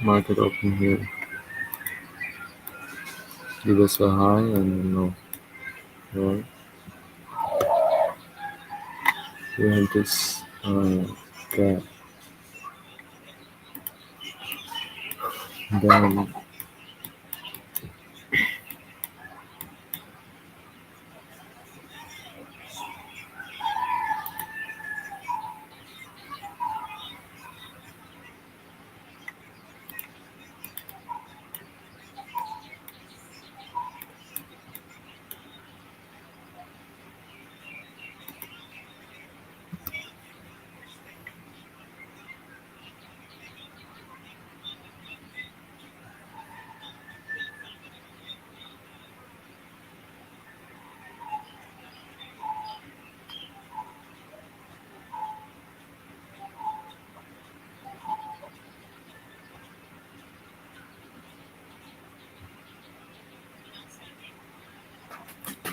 Market open here. Give us a high and no. Right. We have this gap. Then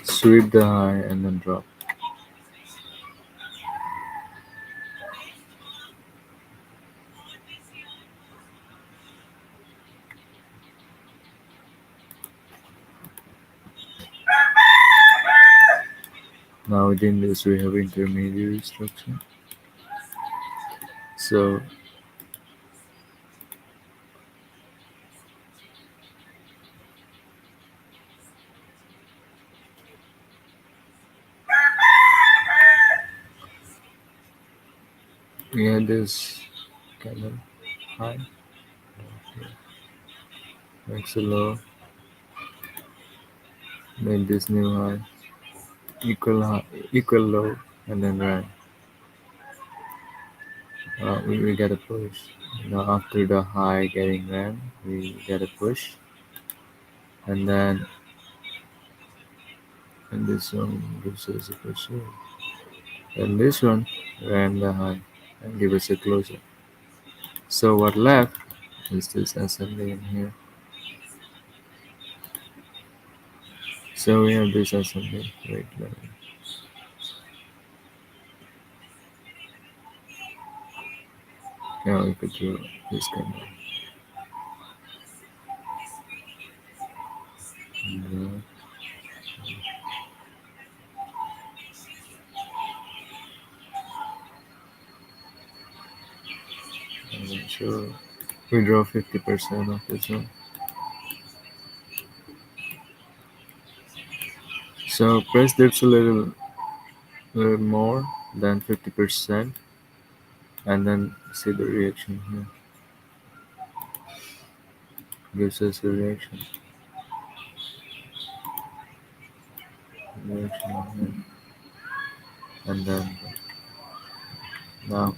sweep the high and then drop. Now within this we have intermediary structure. So we had this candle high, makes a low, made this new high, equal low, and then ran. We get a push. Now after the high getting ran, we get a push, and then and this one gives us a push here. And this one ran the high and give us a closer. So what left is this assembly in here. So we have this assembly. Wait, yeah, we could do this kind of. Yeah, I'm not sure. We draw 50% of this one. So price dips little more than 50%, and then see the reaction here. Gives us a reaction here. And then now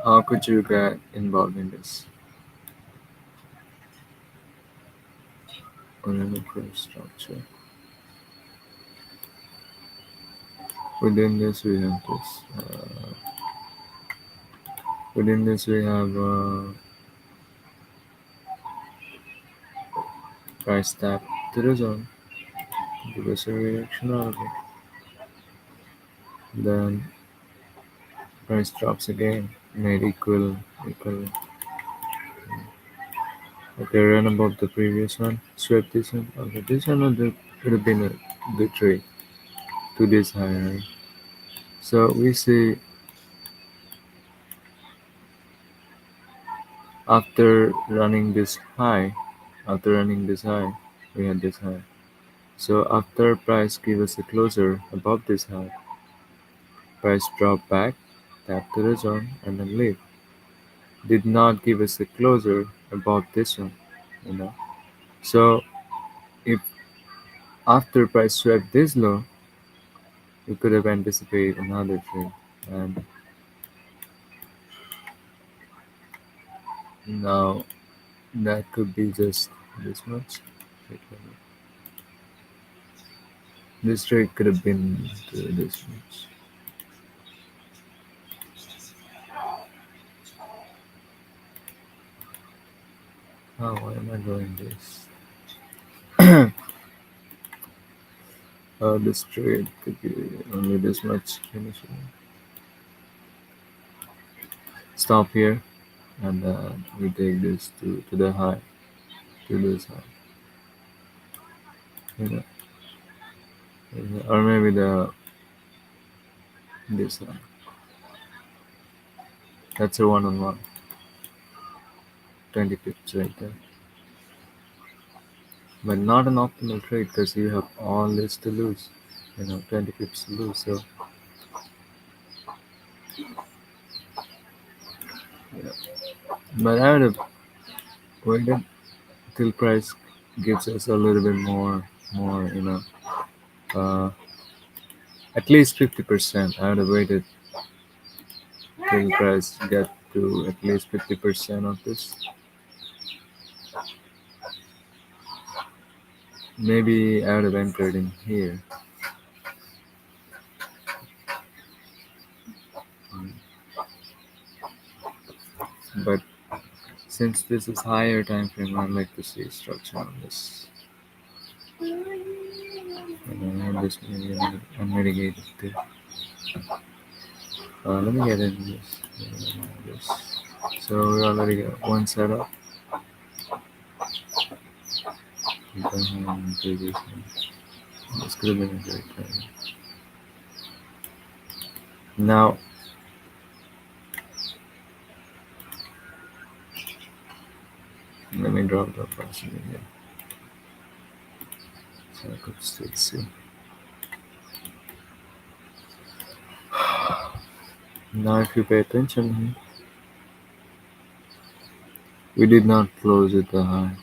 how could you get involved in this? Organic structure. Within this we have this. Within this we have price tap to the zone. Give us a reaction out of it. Then price drops again. Made equal. Okay, run above the previous one. Swept this one. Okay, this one would have been a good trade to this high, right? So we see after running this high, we had this high. So after price give us a closer above this high, price drop back, tap to the zone, and then leave. Did not give us a closer above this one, you know. So if after price swept this low, we could have anticipated another trade. And now that could be just this much. This trade could have been to this much. Oh, why am I doing this? This trade could be only this much initially. Stop here, and we take this to the high, to this high. You know, or maybe the this high. That's a one-on-one, 20 pips right there. But not an optimal trade because you have all this to lose. 20 pips to lose. So, yeah. But I would have waited till price gives us a little bit more, uh, at least 50%. I would have waited till price get to at least 50% of this. Maybe I would have entered in here. But since this is higher time frame, I'd like to see structure on this. And this maybe unmitigated too. Let me get in this. So we already got one setup. Previous one. This could have been a great time. Now, let me drop the price again. So I could still see. Now, if you pay attention, we did not close at the high.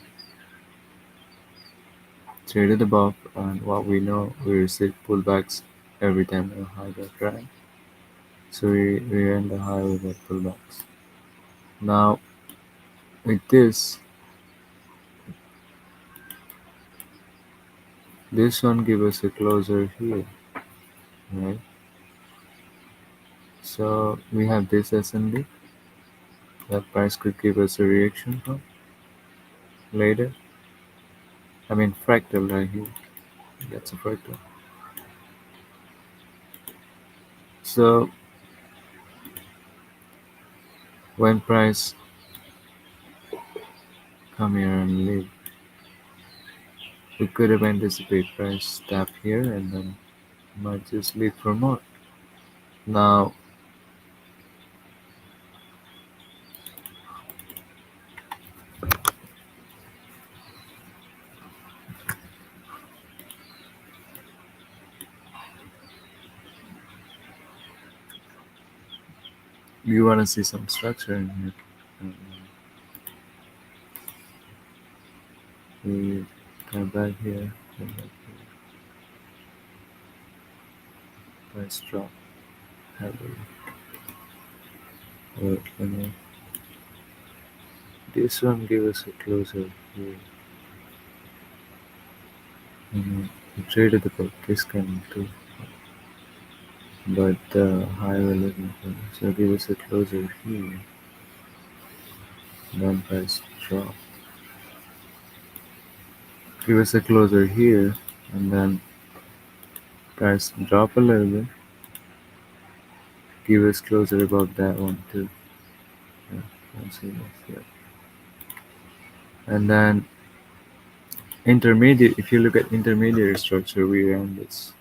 Traded above, and what we know, we receive pullbacks every time the high got dragged. So we end the high with the pullbacks. Now, with this one give us a closer here, right? So we have this SND that price could give us a reaction from later. I mean fractal right here. That's a fractal. So when price come here and leave, we could have anticipated price tap here and then might just leave for more. Now we want to see some structure in here. We come back here, come back here. Price drop heavily. This one give us a closer here. We traded about this kind too, but high we're looking for. So give us a closer here. Then price drop. Give us a closer here, and then price drop a little bit. Give us closer above that one too. Yeah, let's see this. Yeah. And then intermediate. If you look at intermediary structure, we ran this.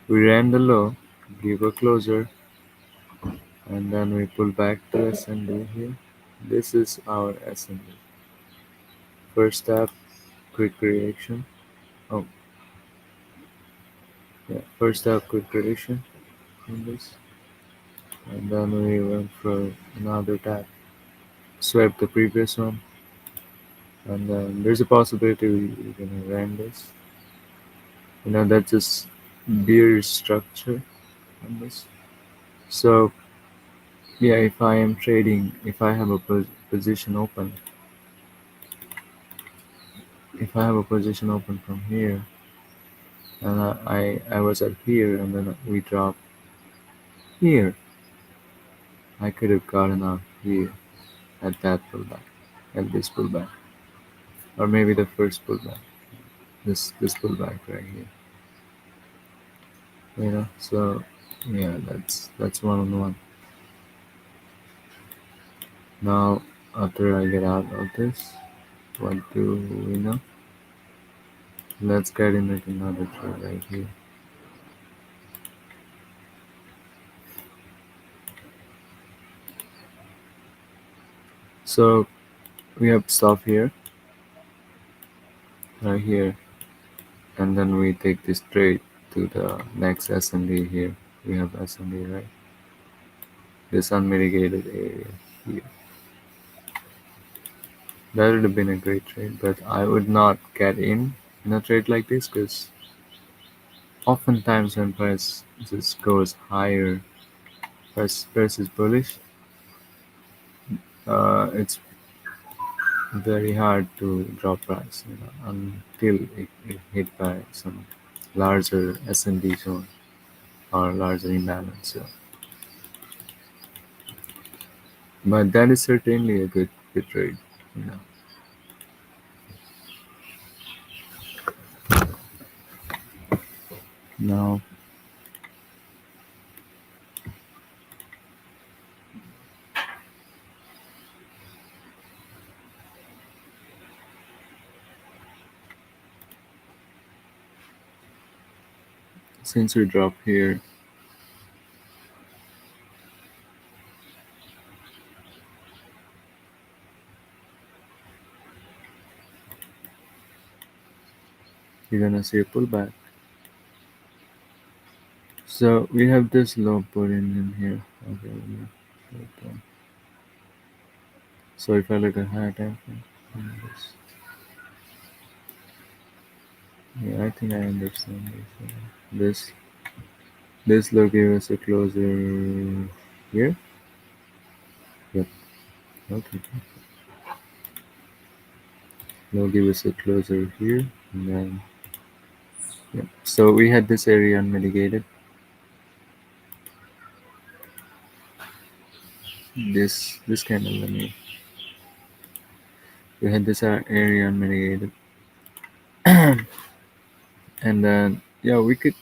We ran the low, give a closer, and then we pull back to S&D here. This is our S&D. First step, quick reaction. Oh, yeah. First step, quick reaction on this, and then we went for another tap. Swipe the previous one, and then there's a possibility we're gonna ram this. That's just bearish structure on this. So yeah, if I am trading, if I have a position open, if I have a position open from here, and I was at here, and then we drop here, I could have gotten out here. at that pullback, at this pullback, or maybe the first pullback, this pullback right here. So yeah, that's one on one. Now, after I get out of this, what do we know? Let's get into another trade right here. So we have stuff here, right here, and then we take this trade to the next S&D here. We have S&D, right? This unmitigated area here. That would have been a great trade, but I would not get in a trade like this because oftentimes when price just goes higher, price is bullish. It's very hard to drop price, until it hit by some larger S&D zone or larger imbalance. So, but that is certainly a good trade. You know. Now, since we drop here, you're gonna see a pullback. So we have this low put in here. Okay, let me show it down. So if I look at higher time frame, yeah, I think I understand this. This low gave us a closer here. Yep. Okay. Low give us a closer here, and then yeah. So we had this area unmitigated. This candle, let me. We had this area unmitigated, and then yeah, we could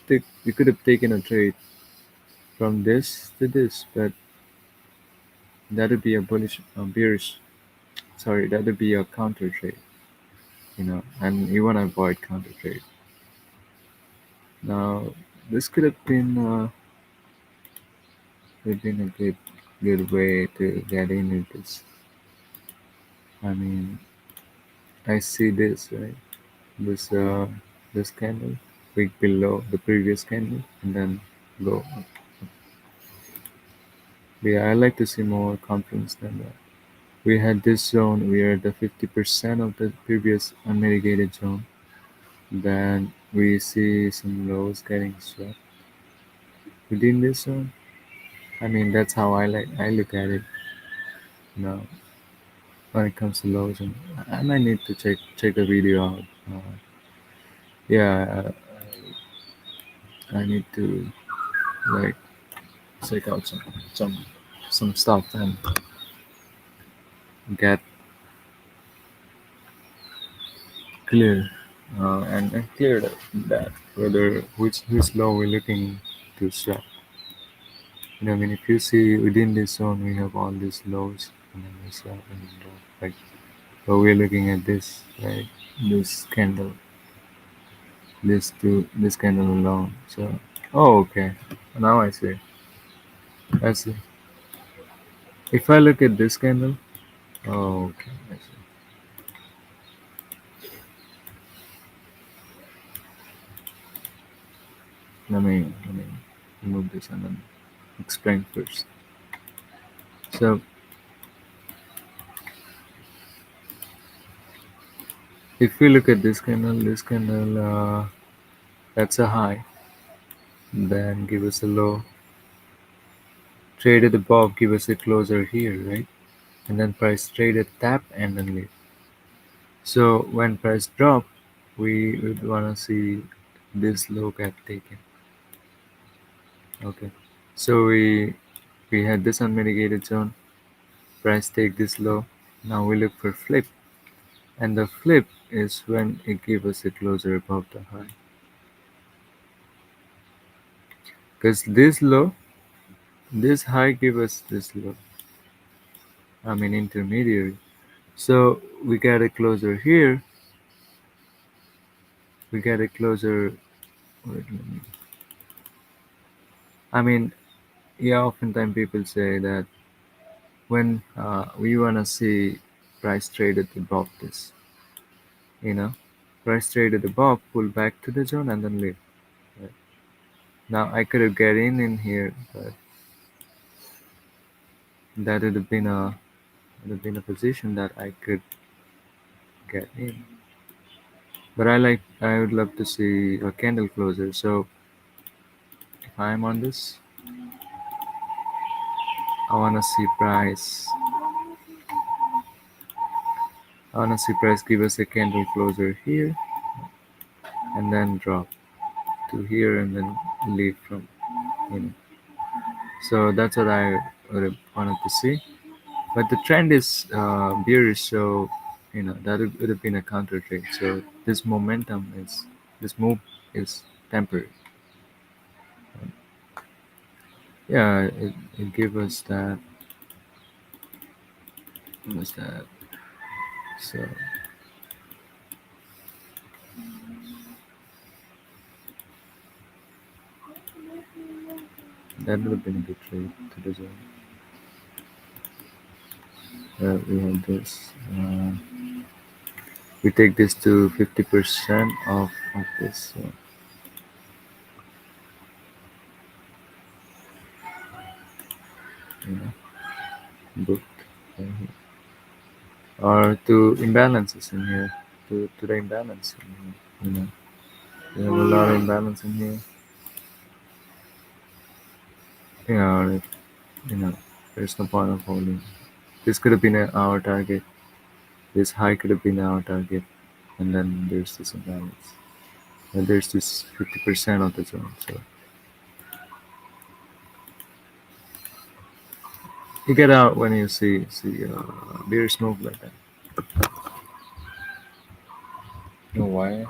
have taken a trade from this to this, but that would be a bearish. Sorry, that would be a counter trade. And you want to avoid counter trade. Now, this could have been a good way to get in with this. I mean, I see this, right? This this candle, week below the previous candle, and then go up. But yeah, I like to see more confidence than that. We had this zone. We are at the 50% of the previous unmitigated zone. Then we see some lows getting swept within this zone. I mean, that's how I look at it. Now, when it comes to lows, and I might need to check the video out. Yeah, I need to like check out some some stuff and get clear and clear that whether which low we're looking to swap. I mean, if you see within this zone, we have all these lows and then we swap and like. So we're looking at this, right? This candle, this candle alone. So, oh, okay. Now I see. I see. If I look at this candle, oh, okay. I see. Let me remove this and then explain first. So, if we look at this candle, that's a high. Then give us a low. Traded above, give us a closer here, right? And then price traded tap and then leave. So when price drop, we would want to see this low get taken. Okay. So we had this unmitigated zone. Price take this low. Now we look for flip, and the flip is when it gives us a closer above the high. Because this high give us this low. I mean intermediary. So we get a closer here. We get a closer. Wait, I mean, yeah. Oftentimes people say that when we wanna see price traded above this, you know, price traded above, pull back to the zone and then leave. Right? Now I could have get in here, but that would have been a position that I could get in. But I would love to see a candle closer. So if I'm on this, I wanna see price. I wanna see price give us a candle closer here and then drop to here and then leave from you know. So that's what I would have wanted to see. But the trend is bearish, so that would have been a counter trade. So this move is temporary. Yeah, it gave us that. What was that? So that would have been a good trade to the zone. We have this. We take this to 50% of this. So, you know, booked right here. Or to imbalances in here. To the imbalance in here. We have a lot of imbalance in here. Or there's no point of holding. This could have been our target. This high could have been our target. And then there's this imbalance. And there's this 50% of the zone. So you get out when you see bearish move like that. You know why?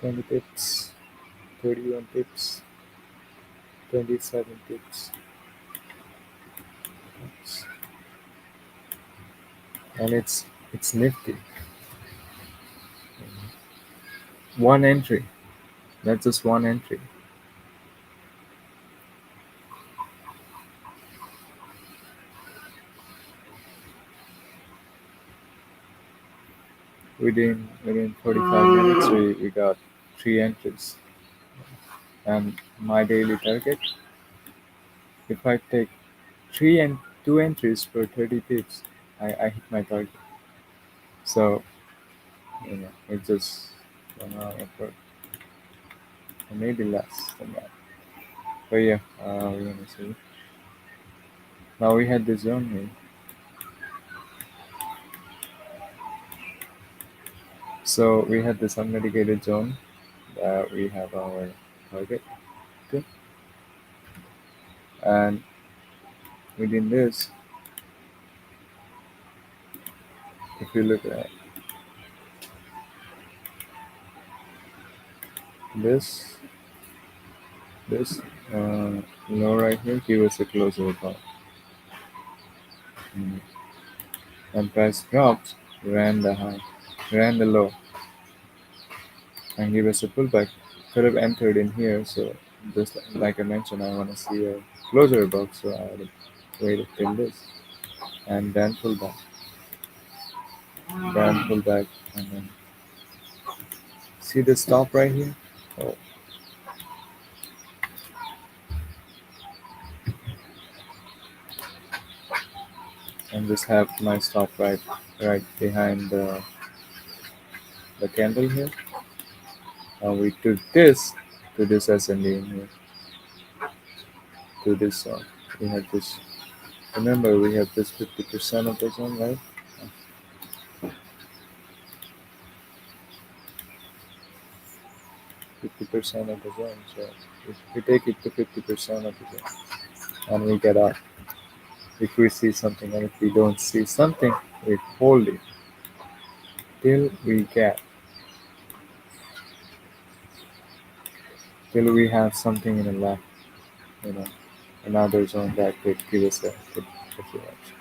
20 pips, 31 pips, 27 pips. And it's nifty. One entry. That's just one entry. Within 45 minutes we got three entries. And my daily target, if I take three and two entries for 30 pips, I hit my target. So it's just 1 hour effort, or maybe less than that. But yeah, we want to see. Now we had the zone here. So we had this unmitigated zone that we have our target to. And within this, if you look at this, this low right here, give us a closer above. Mm. And price drops, ran the high, ran the low, and give us a pullback. Could have entered in here, so just like I mentioned, I want to see a closer above, so I would wait till this, and then pull back, and then see the stop right here. Oh, and just have my stop right behind the candle here. We took this to this SND in here to this we have this. Remember, we have this 50% of the zone, right? 50% of the zone. So if we take it to 50% of the zone and we get out, if we see something and if we don't see something, we hold it till we get, till we have something in the left, you know, another zone that could give us a good direction.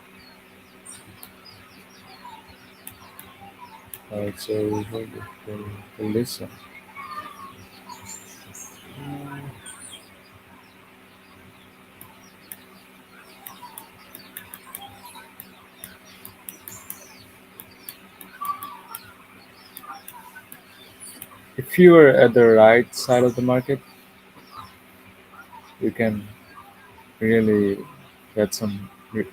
Alright, so we hold it till this one. If you are at the right side of the market, you can really get some, you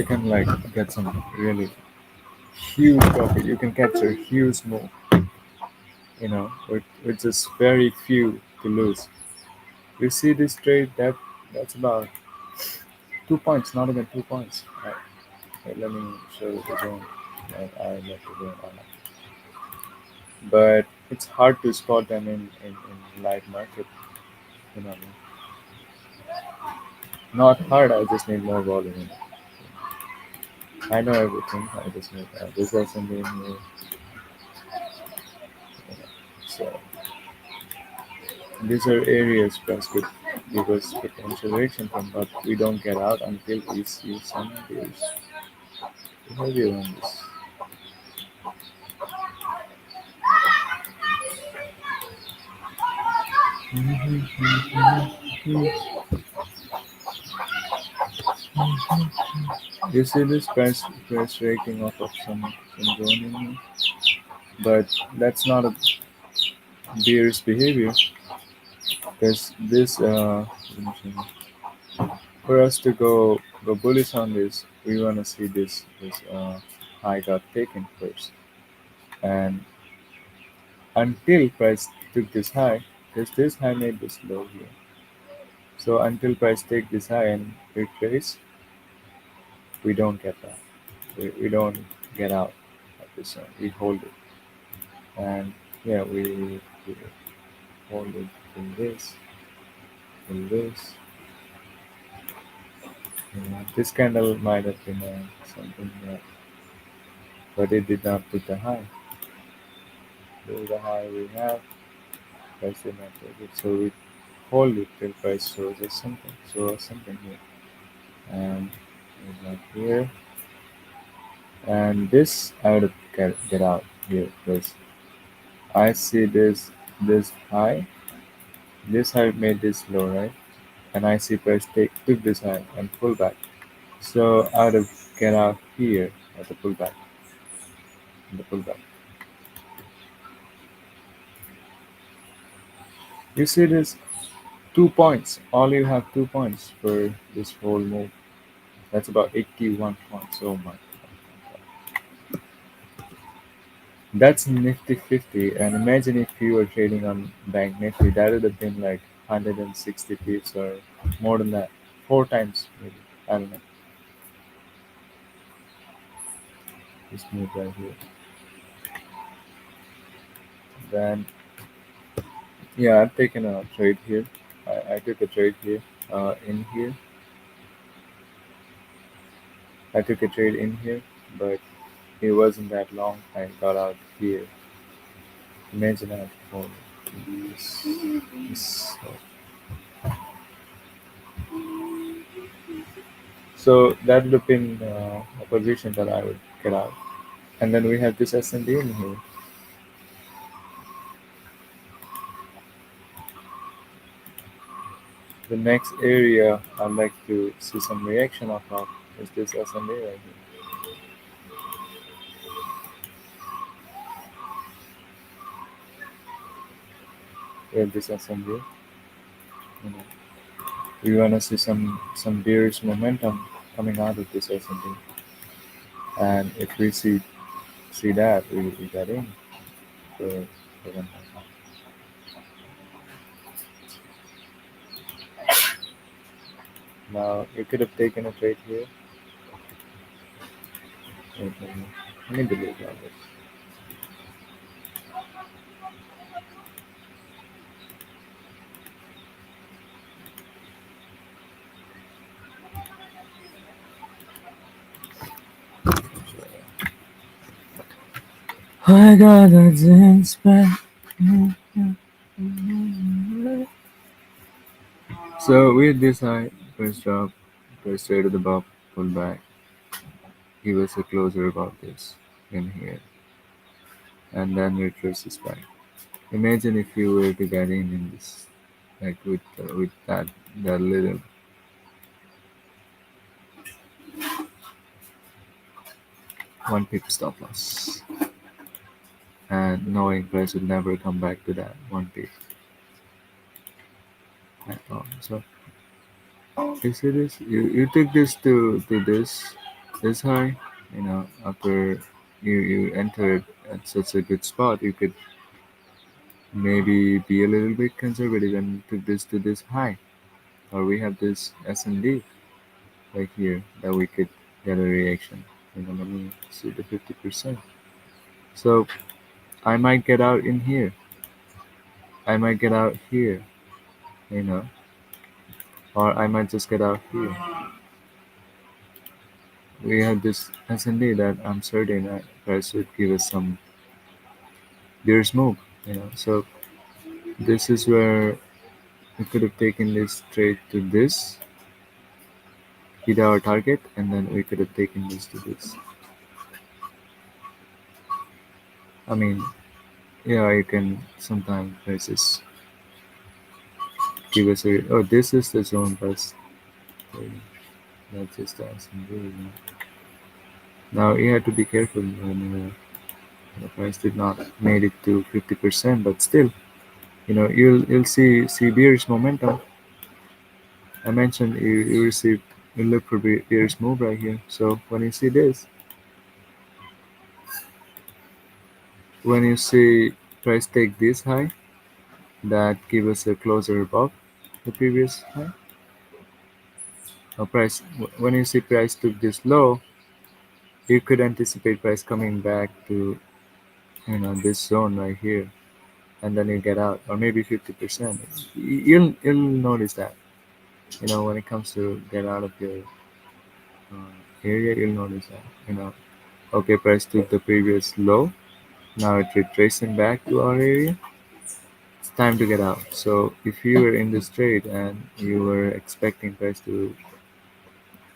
can like get some really huge profit. You can capture huge move, with just very few to lose. You see this trade that's about 2 points, not even 2 points. Right. Wait, let me show you the zone that I left to go on. But it's hard to spot them in live market. You know what I mean? Not hard. I just need more volume. I know everything. I just need this doesn't mean me. So these are areas that could give us potential reaction from, but we don't get out until we see some bears behavior on this. You see this price rating off of some zoning, but that's not a bearish behavior because this for us to go bullish on this, we want to see this high got taken first, and until price took this high, because this high made this low here. So until price take this high and retrace, we don't get that. We don't get out of this one. We hold it, and yeah, we hold it in this. This candle might have been something, but it did not put the high. This is the high we have. Price did not take it, so we hold it till price shows us something. Show us something here, and it's not here. And this I would get out here because I see this high. This high made this low, right? And I see price took this high and pull back. So I would get out here at the pullback. The pullback. You see this 2 points. All you have 2 points for this whole move. That's about 81 points. Oh my. That's Nifty 50. And imagine if you were trading on Bank Nifty, that would have been like 160 pips or more than that. 4 times maybe. I don't know. Just move right here. Then, yeah, I've taken a trade here. I took a trade here, in here. I took a trade in here, but it wasn't that long. I got out here. Imagine I had to this. So that would have been a position that I would get out. And then we have this S&D in here. The next area I'd like to see some reaction of is this S&D right here. with this assembly. You know, we want to see some bearish momentum coming out of this assembly, and if we see that, we get in for one. Now you could have taken a trade here. Let me delete all this. I got a jeans back. So with this high, first drop, first trade at the above, pull back, give us a closer about this in here, and then retraces back. Imagine if you were to get in this, like with that little 1 pip stop loss, and knowing price would never come back to that 1 pip at all. So you see this, you took this to this high, after you entered at such a good spot, you could maybe be a little bit conservative and took this to this high. Or we have this S&D right here that we could get a reaction. Let me see the 50%. So I might get out in here. I might get out here, you know, or I might just get out here. We have this S&D that I'm certain that price would give us some bearish move. So this is where we could have taken this trade to this, hit our target, and then we could have taken this to this. I mean, yeah, you can sometimes prices give us a. Oh, this is the zone price. That's just the S&D. Now you have to be careful when the price did not made it to 50%, but still, you'll see bearish momentum. I mentioned you look for bearish move right here. So when you see price take this high, that give us a closer above the previous high. Or when you see price took this low, you could anticipate price coming back to this zone right here, and then you get out, or maybe 50%. You'll notice that when it comes to get out of your area, you'll notice that okay, price took the previous low, now it's retracing back to our area. It's time to get out. So if you were in this trade and you were expecting price to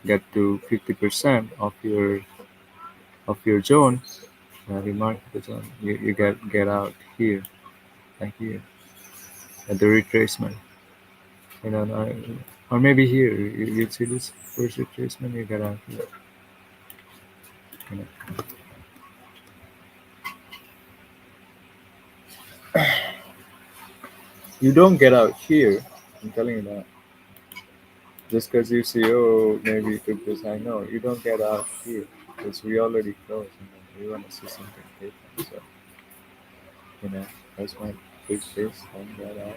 get to 50% of your zone, you mark the zone, you get out here, like here at the retracement, now, or maybe here you see this first retracement, you get out here. you, know. You don't get out here, I'm telling you that. Just because you see, oh, maybe you took this, I know you don't get out here because we already closed. We want to see something different. So, that's my big face on that out.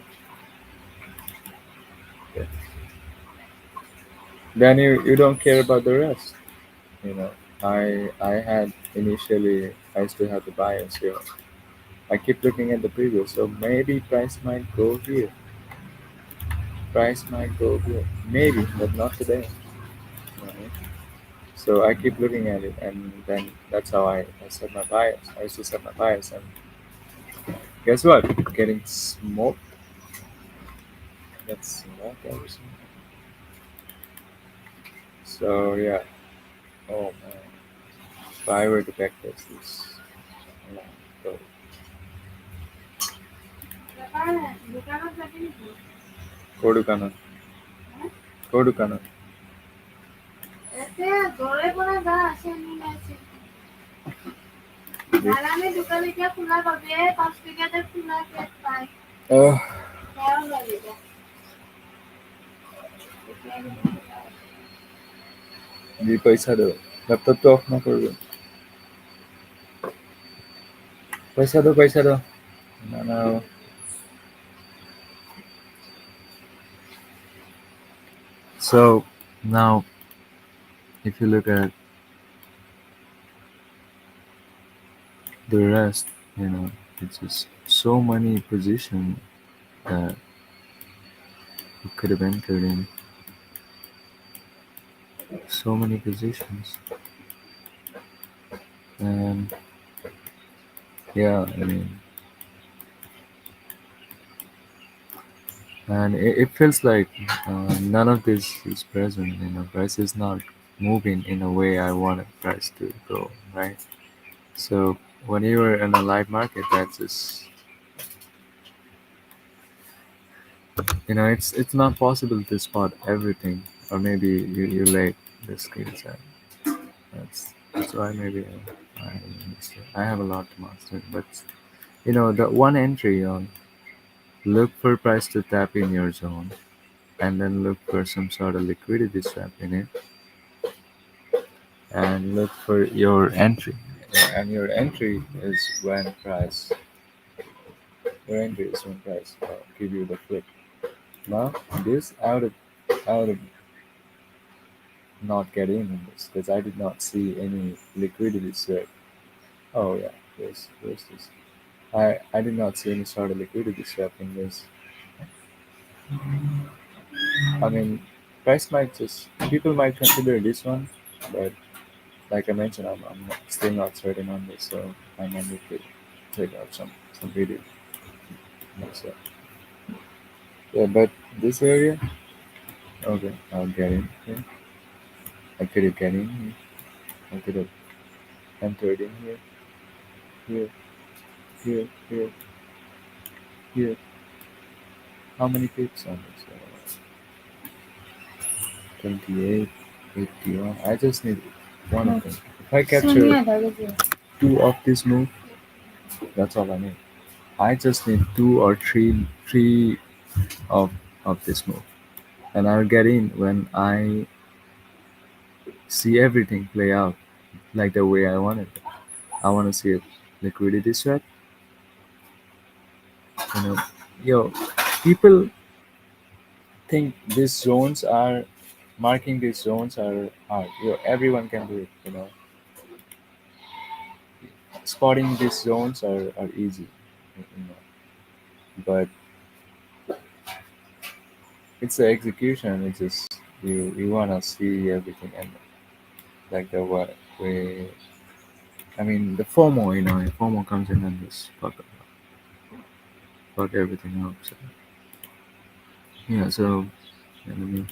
Yeah. Then you don't care about the rest. You know, I had initially I still have the bias here. I keep looking at the previous, so maybe price might go here. Price might go here, maybe, but not today. Right? So I keep looking at it, and then that's how I set my bias. I used to set my bias, and guess what? Getting smoked. Get smoked every single. So yeah. Oh man, if I were to back this. Yeah, so Kodukana. Kodukana. Uh, जी पैसा दो laptop तो of ना कर दो पैसा दो no, no. So now if you look at the rest, it's just so many positions that you could have entered in, so many positions. And yeah, I mean, and it feels like none of this is present. Price is not moving in a way I wanted price to go, right? So when you are in a live market, that's just it's not possible to spot everything, or maybe you lack the skill set. That's why maybe I have a lot to master. But the one entry on look for price to tap in your zone, and then look for some sort of liquidity swap in it, and look for your entry. And your entry is when price give you the flip. Now this out of not get in this because I did not see any liquidity swap. Oh yeah, there's this. I did not see any sort of liquidity swap in this. I mean, price might just people might consider this one, but like I mentioned, still not certain on this, so I might need to check out some video myself. Yeah, but this area, okay, I'll get in here. I could have get in here. I could have entered in here, here, here, here. How many pips on this? 28, 81. I just need one of them. If I capture two of this move, that's all I need. I just need two or three of this move, and I'll get in when I see everything play out like the way I want it. I want to see a liquidity sweat. You know, yo, people think these zones are marking these zones are hard. Everyone can do it. Spotting these zones are easy. You know, but it's the execution. It's just you wanna see everything and like the what way. I mean the FOMO. FOMO comes in and just fuck everything up. So yeah. So let me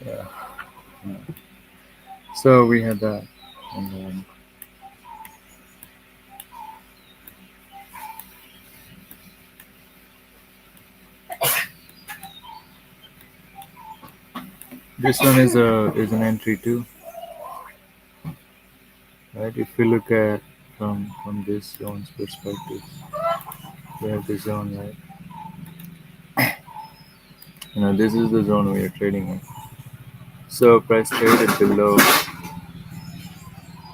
Yeah. Yeah. So we had that, and then this one is an entry too, right? If we look at from this zone's perspective, we have the zone, right? This is the zone we are trading in. So price traded below,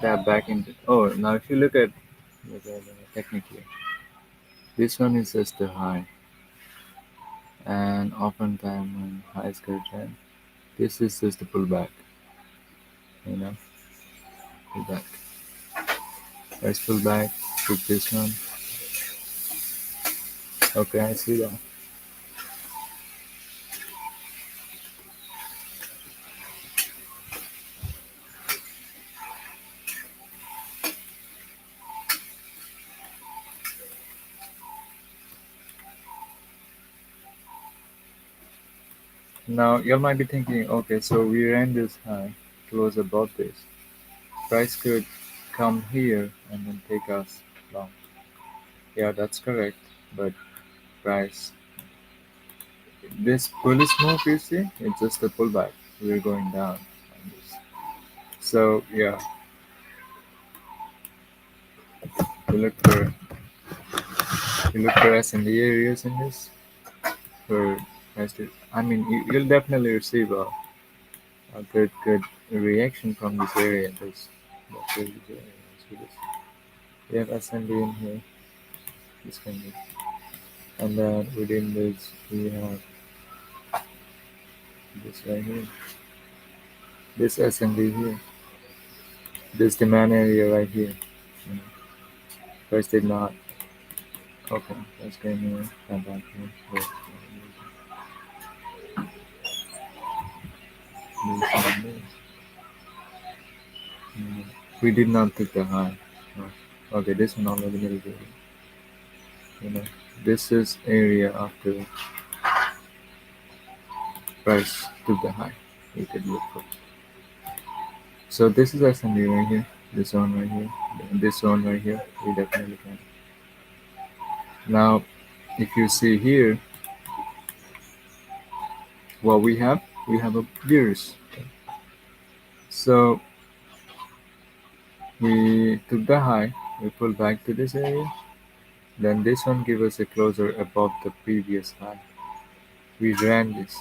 tap back into. Oh, now if you technically, this one is just the high, and oftentimes when highs get trend, this is just the pullback. You know, pullback. Price pullback. Took this one. Okay, I see that. Now you might be thinking, okay, so we ran this high, close above this. Price could come here and then take us long. Yeah, that's correct. But price, this bullish move you see, it's just a pullback. We're going down on this. So yeah, you look for S&D areas in this for price to. I mean, you'll definitely receive a good reaction from this area. That's really this area. Let's do this. We have S&D in here. This can be, and then within this we have this right here. This S&D here. This demand area right here. You know, price did not. Okay, let's go here. Come back here. Wait, this. Mm, we did not take the high. No. Okay, this one already mitigated. You know, this is area after price took the high. We could look for. So this is S&D right here. This one right here. This one right here. We definitely can. Now, if you see here, what we have a beers. So we took the high. We pulled back to this area. Then this one give us a closer above the previous high. We ran this.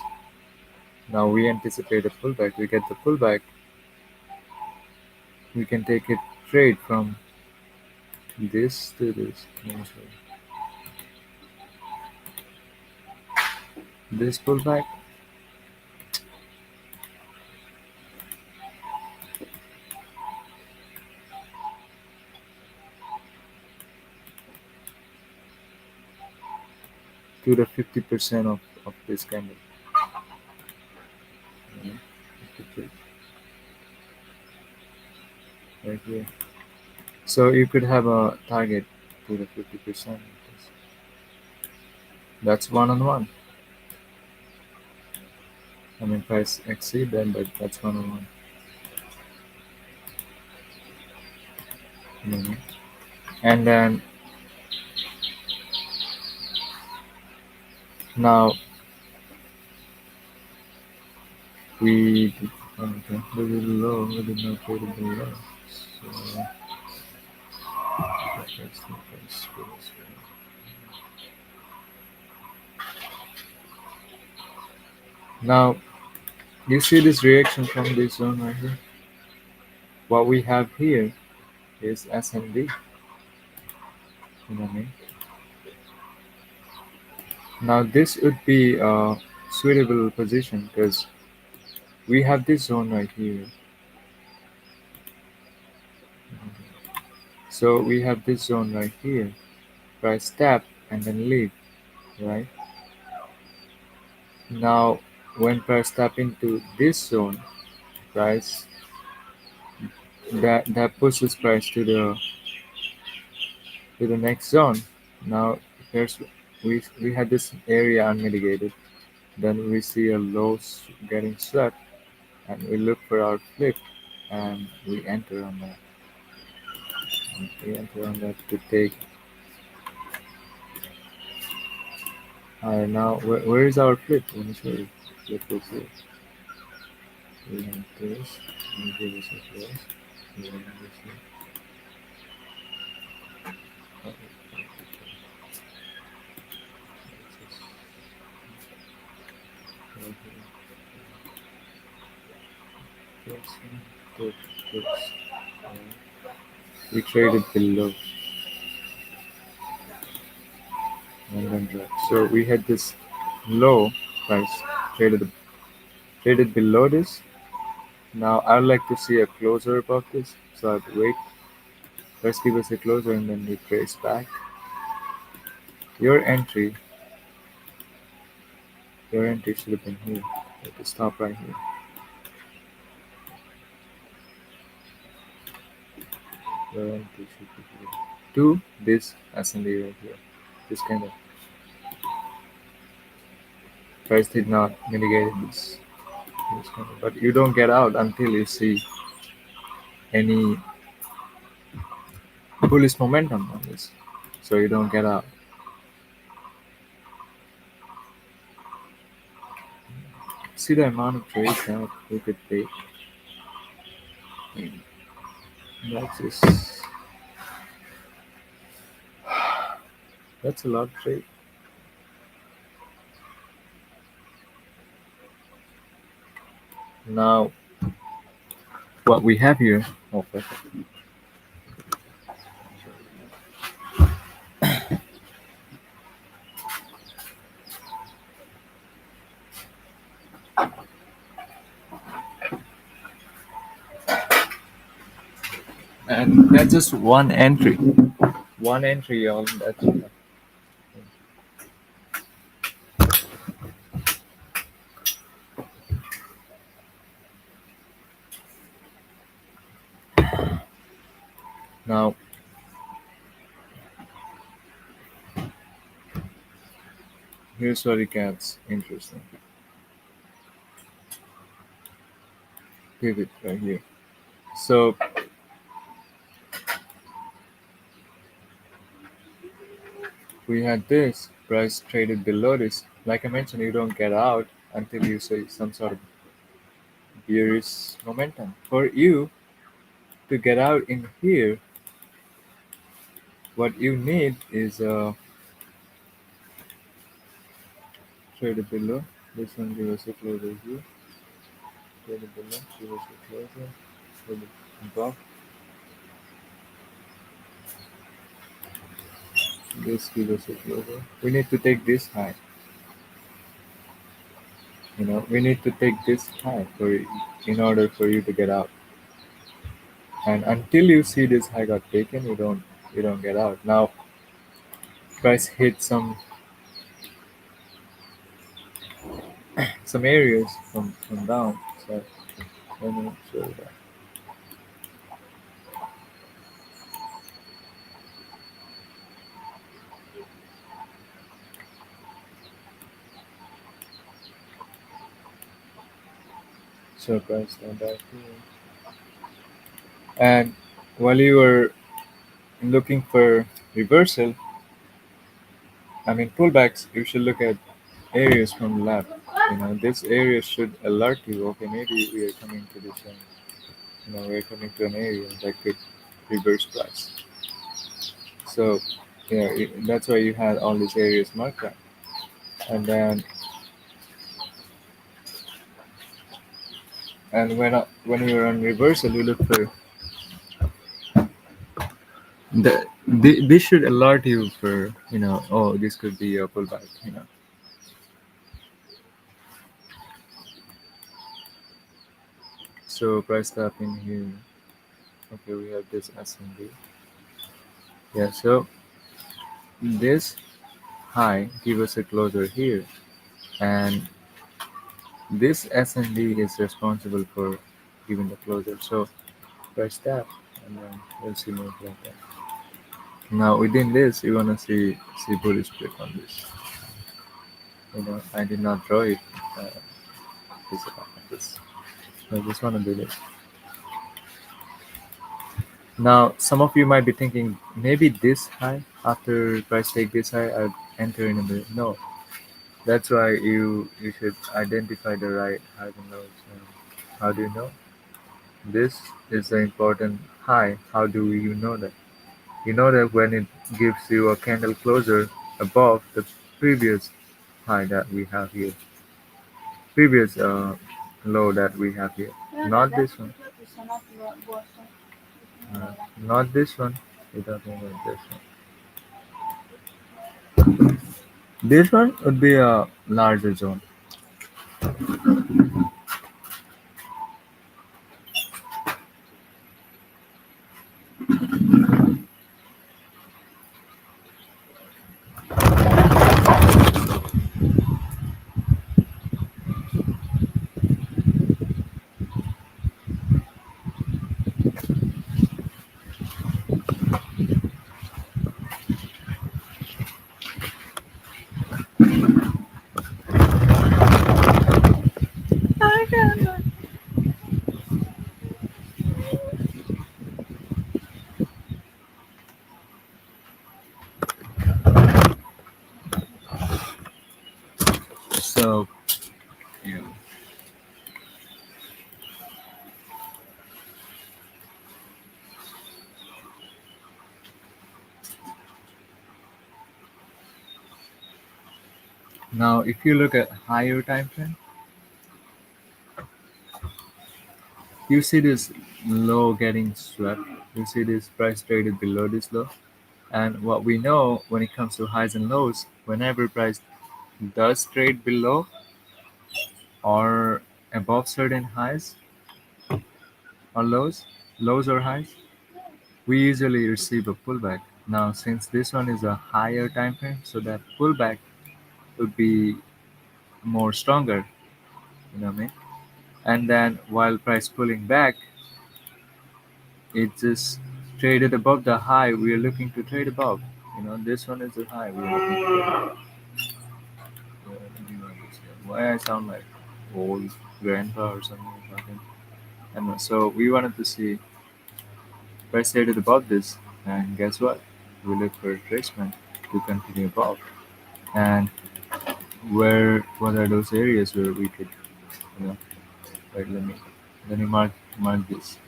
Now we anticipate a pullback. We get the pullback. We can take a trade from this to this. No, sorry. This pullback to the 50% of this candle. You know, 50 right here. So you could have a target to the 50%. That's one on one. I mean, price exceed them, but that's one on one. You. And then now we did, okay, a little low. We did not trade it very low. So that's the price for this one. Now you see this reaction from this zone right here. What we have here is SMD. You know what I mean? Now this would be a suitable position because we have this zone right here. So we have this zone right here. Price tap and then leave, right? Now when price tap into this zone, price that pushes price to the next zone. Now here's we had this area unmitigated. Then we see a low getting swept. and we look for our flip, and we enter on that. And we enter on that to take. Now, where is our flip? Let me show you. Flip is here. We have this. And give us a close. We have this here. Okay. Good, good. We traded below and then drop. So we had this low price traded below this. Now I'd like to see a closer above this. So I'd wait. First give us a closer and then we trace back. Your entry your entry should have been here. At the stop right here. Your entry should be here. To this assembly right here. This kind of price did not mitigate this kind of, but you don't get out until you see any bullish momentum on this. So you don't get out. See the amount of trades that we could take. That's just that's a lot of trade. Now what we have here, oh, perfect. And that's just one entry. One entry on that. Now here's where it gets interesting. Pivot right here. So we had this price traded below this. Like I mentioned, you don't get out until you see some sort of bearish momentum. For you to get out in here, what you need is traded below. This one give us a closer here. Traded below, give us a closer. Traded above. This give us a closer. We need to take this high. We need to take this high in order for you to get out. And until you see this high got taken, you don't get out. Now price hit some areas from down. So let me show you that. So price down back here. And while you were looking for reversal, I mean pullbacks, you should look at areas from the left. This area should alert you. Okay, maybe we are coming to this end. We're coming to an area that could reverse price. So, that's why you had all these areas marked out. And then, and when you're on reversal, you look for this should alert you for oh, this could be a pullback. So price tapping here. Okay, we have this S&D. Yeah, so this high give us a closer here, and this S&D is responsible for giving the closer. So price tap, and then we'll see more like that. Now within this, you wanna see bullish break on this. I did not draw it. This. I just want to do this. Now, some of you might be thinking, maybe this high, after price take this high, I'd enter in a bit. No, that's why you should identify the right highs and lows. How do you know? This is the important high. How do you know that? You know that when it gives you a candle closer above the previous high that we have here, previous low that we have here. Not this one. Not this one. We're talking about this one. This one would be a larger zone. So yeah. Now, if you look at higher time frame, you see this low getting swept. You see this price traded below this low. And what we know when it comes to highs and lows, whenever price does trade below or above certain highs or lows, lows or highs, we usually receive a pullback. Now, since this one is a higher time frame, so that pullback would be more stronger, you know what I mean? And then while price pulling back, it just traded above the high we are looking to trade above. You know, this one is the high we are looking to. Why I sound like old grandpa or something talking? And so we wanted to see price traded above this, and guess what? We look for retracement to continue above. And what are those areas where we could, you know, wait, let me mark this.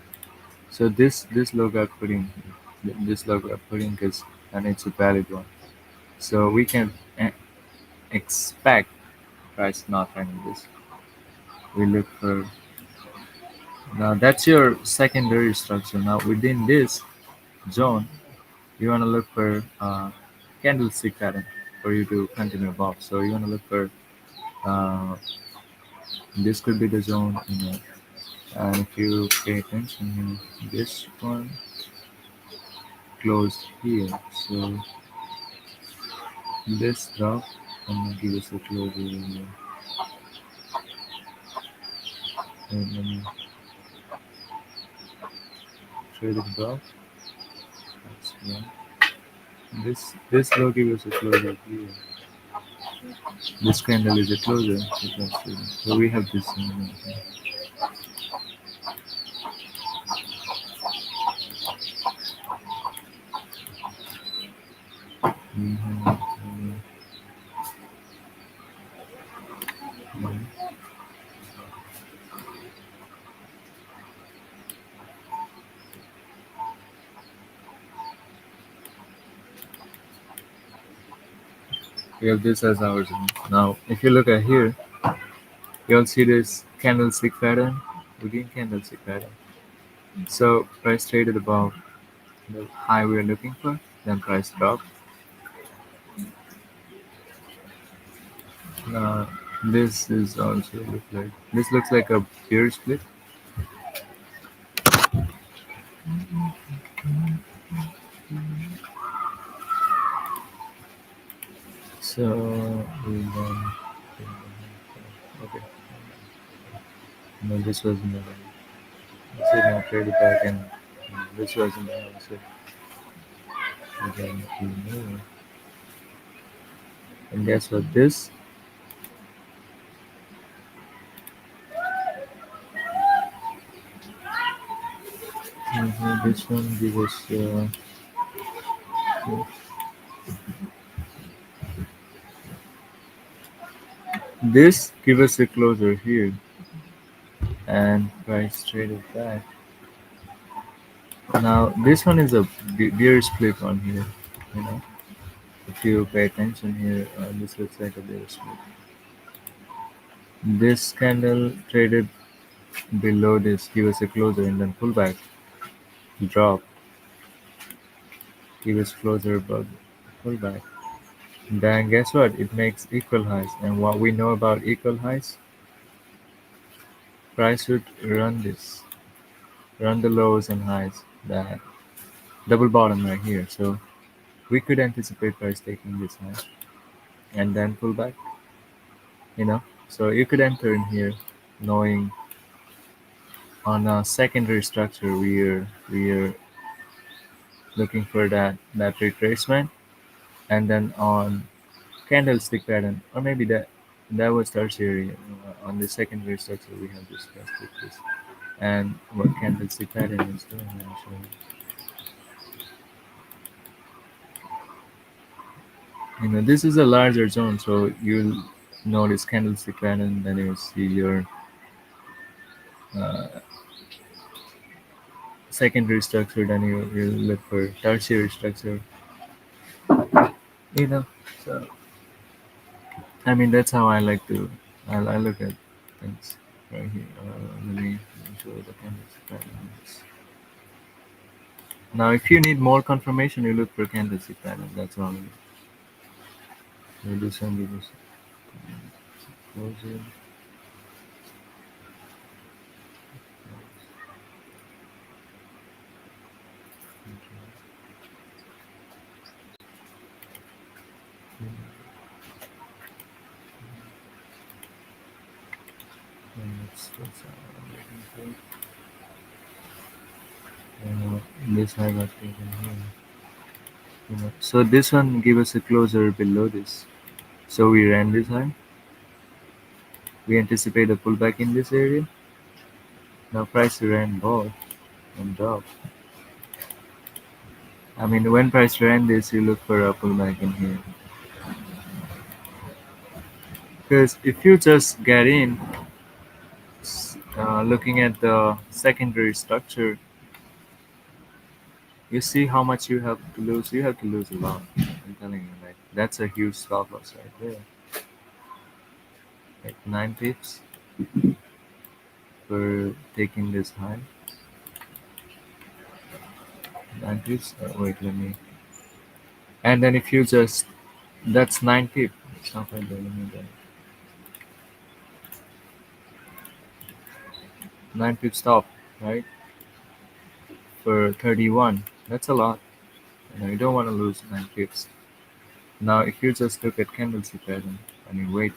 So this logo I put in, this logo I put in, because and it's a valid one. So we can expect price not running this. We look for now that's your secondary structure. Now within this zone, you want to look for candlestick pattern for you to continue above. So you want to look for uh, this could be the zone, you know. And if you pay attention, this one closed here. So this drop, I'm gonna give us a close area. And let me trade it drop. That's one. This will give us a closer here. This candle is a closer. So we have this. We have, we have this as our zone. Now, if you look at here, you'll see this candlestick pattern within candlestick pattern. So price traded above the high we're looking for, then price drop. Uh, this is also look like this looks like a bear split. So we then okay. No, this wasn't the one. So now trade it back and this wasn't the one. So again, remove. And guess what? This one give us this give us a closer here and price traded back. Now this one is a bear split on here. You know, if you pay attention here, this looks like a bear split. This candle traded below this, give us a closer and then pull back, drop, give us closer above, pull back. Then guess what? It makes equal highs. And what we know about equal highs, price should run this, run the lows and highs, that double bottom right here. So we could anticipate price taking this high and then pull back, you know. So you could enter in here knowing on a secondary structure we are looking for that retracement, and then on candlestick pattern, or maybe that was tertiary. On the secondary structure we have discussed with this, and what candlestick pattern is doing. I'll show you. This is a larger zone, so you'll notice candlestick pattern, then you'll see your uh, secondary structure, then you look for tertiary structure. you know so I mean, that's how I like to I look at things right here. Let me show you the candlestick patterns. Now, if you need more confirmation, you look for candlestick pattern. That's all. We'll do some videos. Close it. That's I'm waiting for. This I got taken here. So this one give us a closer below this. So we ran this high. We anticipate a pullback in this area. Now price ran both and drop. I mean, when price ran this, you look for a pullback in here. Because if you just get in, looking at the secondary structure, you see how much you have to lose. You have to lose a lot. I'm telling you, like that's a huge stop loss right there. Like 9 pips for taking this high. 9 pips. Wait, let me. And then if you just, that's 9 pip. It's not right there. Let me get it. 9 pip stop, right? For 31. That's a lot. You don't want to lose 9 pips. Now, if you just look at candlestick pattern and you wait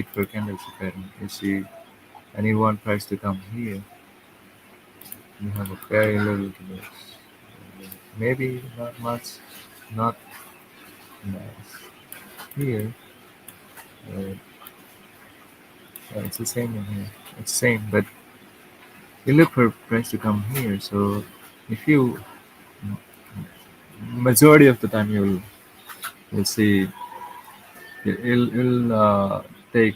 for candlestick pattern, you see, and you want price to come here, you have a very little to lose. Maybe not much, not nice. Here, uh, it's the same in here. It's same, but you look for price to come here. So, if you majority of the time you'll see you'll take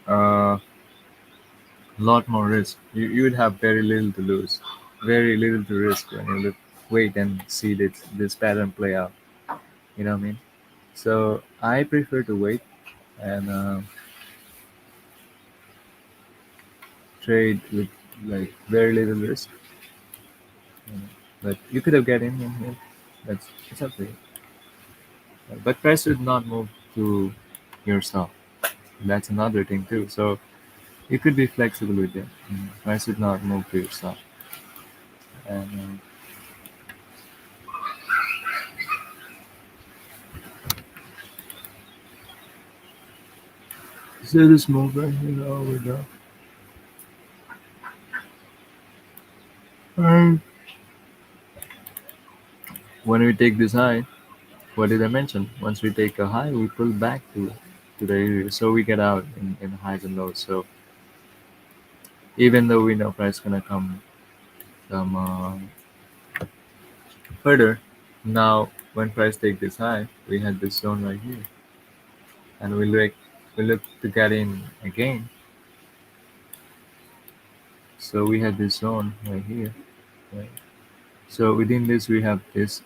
a lot more risk. You would have very little to lose, very little to risk when you look, wait and see this pattern play out. You know what I mean? So I prefer to wait and trade with like very little risk. You know. But you could have get in here. That's it's up to you. But price should not move to your stop. That's another thing too. So you could be flexible with it. Price should not move to your stop. And so this move right here, oh, we go. And when we take this high, what did I mention? Once we take a high, we pull back to the area, so we get out in highs and lows. So even though we know price gonna come come further. Now, when price take this high, we had this zone right here, and we look to get in again. So we had this zone right here, right? So within this we have this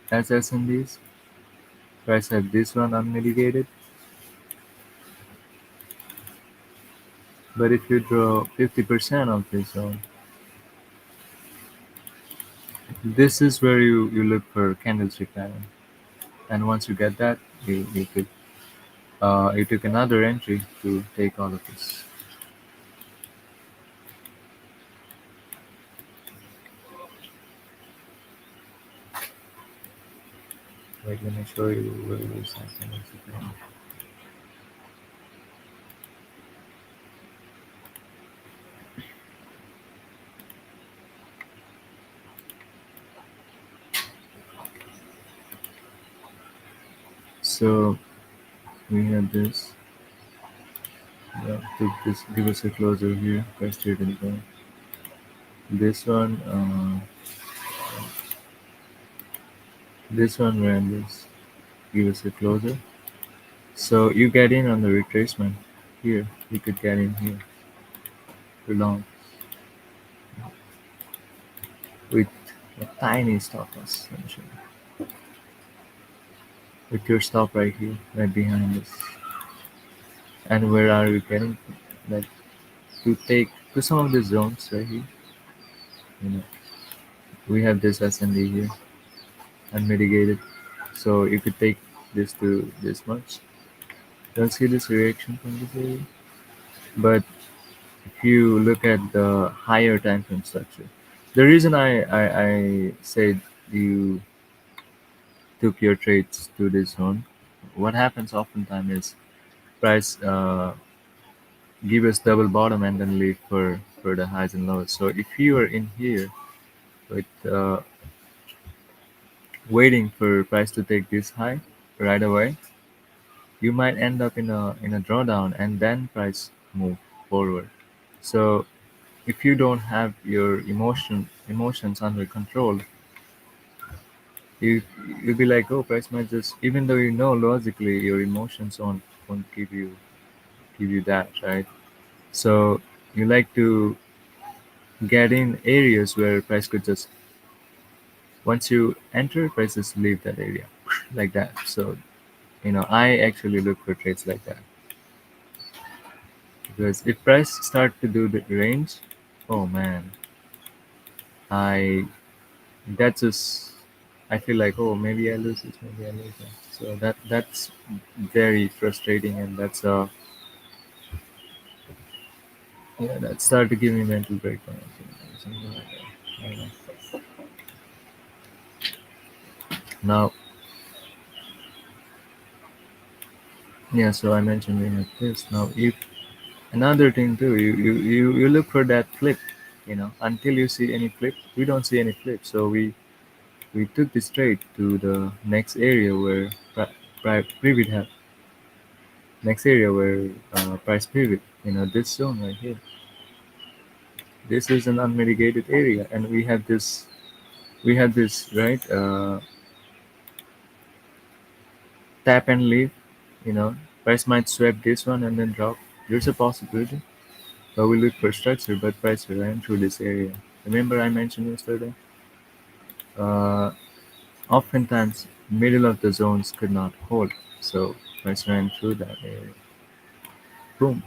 SSNDs. Price have this one unmitigated, but if you draw 50% of this zone, this is where you look for candlestick pattern. And once you get that, you took another entry to take all of this. Wait, let me show you where is that candlestick pattern. So we have this. Yeah, took this. Give us a closer here. Price trading zone. This one. This one ran this. Give us a closer. So you get in on the retracement here. You could get in here too long with a tiny stop loss. Let me show you. With your stop right here, right behind this. And where are we getting? Like to take to some of the zones right here. You know, we have this SND here unmitigated. So you could take this to this much. Don't see this reaction from this area. But if you look at the higher time frame structure, the reason I said you took your trades to this zone, what happens oftentimes is price give us double bottom and then leave for the highs and lows. So if you are in here with waiting for price to take this high right away, you might end up in a drawdown and then price move forward. So if you don't have your emotions under control, you you'll be like, oh, price might just, even though you know logically your emotions won't give you that, right? So you like to get in areas where price could just, once you enter, price just leave that area like that. So I actually look for trades like that, because if price start to do the range, oh man, I that just, I feel like, oh, maybe I lose this, maybe I lose that. So that's very frustrating, and that's yeah, that started to give me mental breakdown, or something like that. I don't know. Now, yeah, so I mentioned we have this. Now, if another thing too, you look for that flip, until you see any flip. We don't see any flip, so we took this trade to the next area where pivot have next area where price pivot. This zone right here. This is an unmitigated area, and we have this right tap and leave. Price might swap this one and then drop. There's a possibility, but we look for structure. But price ran through this area. Remember I mentioned yesterday. Uh, Oftentimes, middle of the zones could not hold, so price ran through that area. Boom,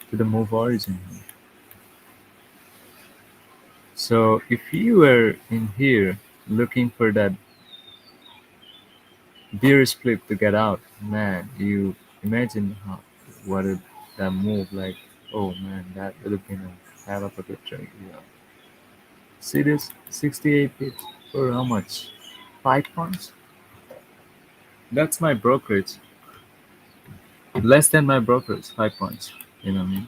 to the move origin. So if you were in here looking for that bearish flip to get out, man, you imagine what would that move like. Oh man, that would have been a hell of a good trade. Yeah. See this 68 pips for how much? 5 points? That's my brokerage. Less than my brokerage, 5 points. You know what I mean?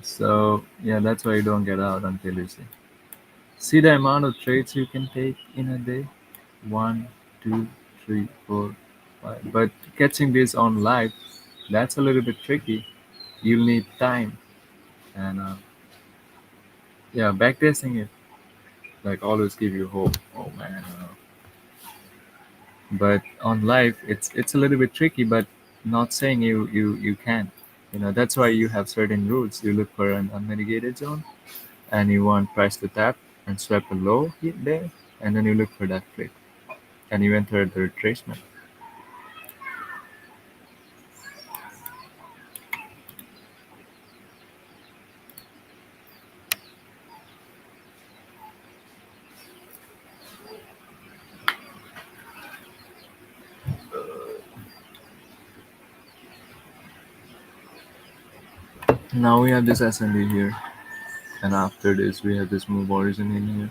So yeah, that's why you don't get out until you see. See the amount of trades you can take in a day? One, two, three, four, five. But catching this on live, that's a little bit tricky. You'll need time, and Yeah, backtesting it like always give you hope. Oh man, but on life it's a little bit tricky, but not saying you can't. That's why you have certain rules. You look for an unmitigated zone, and you want price to tap and swipe a low hit there, and then you look for that flip, and you enter the retracement. Now we have this SND here, and after this we have this move origin in here.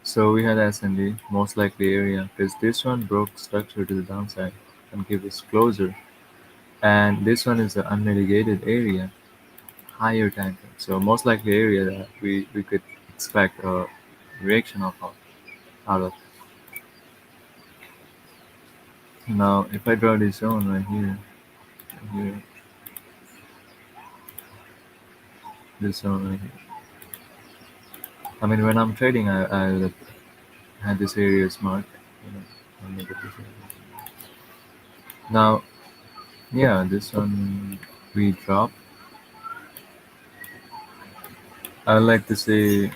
So we had SND, most likely area, because this one broke structure to the downside and gave us closer. And this one is the unmitigated area, higher time frame. So most likely area that we could expect a reaction out of. Now if I draw this zone right here, this zone right here. I mean when I'm trading I had this area marked, I'll make it this area. Now yeah, this one we drop. I like to say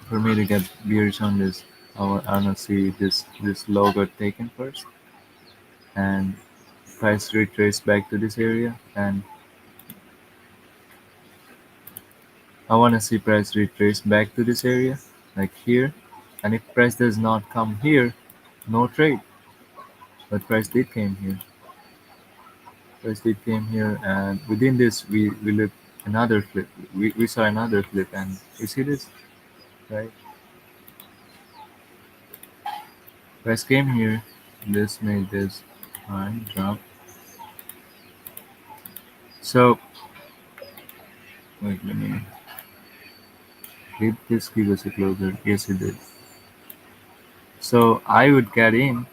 for me to get bearish on this, I wanna see this low got taken first and price retrace back to this area, and I wanna see price retrace back to this area, like here. And if price does not come here, no trade. But price did came here. Price did came here, and within this we look another flip. We saw another flip, and you see this, right? Price came here. This made this high drop. So wait, let me. Did this give us a closer? Yes, it did. So I would get in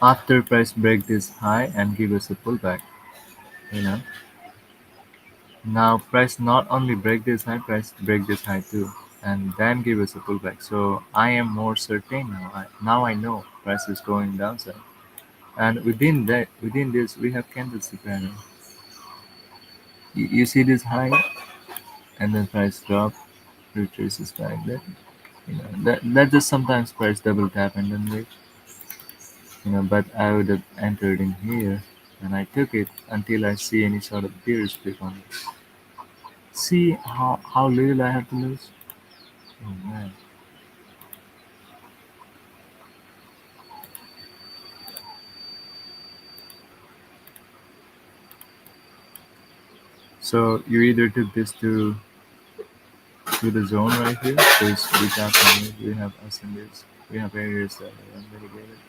after price break this high and give us a pullback. You know. Now price not only break this high, price break this high too, and then give us a pullback. So I am more certain now. Now I know price is going downside, and within this, we have candlestick pattern. You see this high, and then price drop, retraces back there. That just sometimes price double tap and then wait. But I would have entered in here, and I took it until I see any sort of bearish click on it. See how little I have to lose. Oh man. So you either took this to the zone right here, because we tap on it, we have us in this, we have areas that are unmitigated.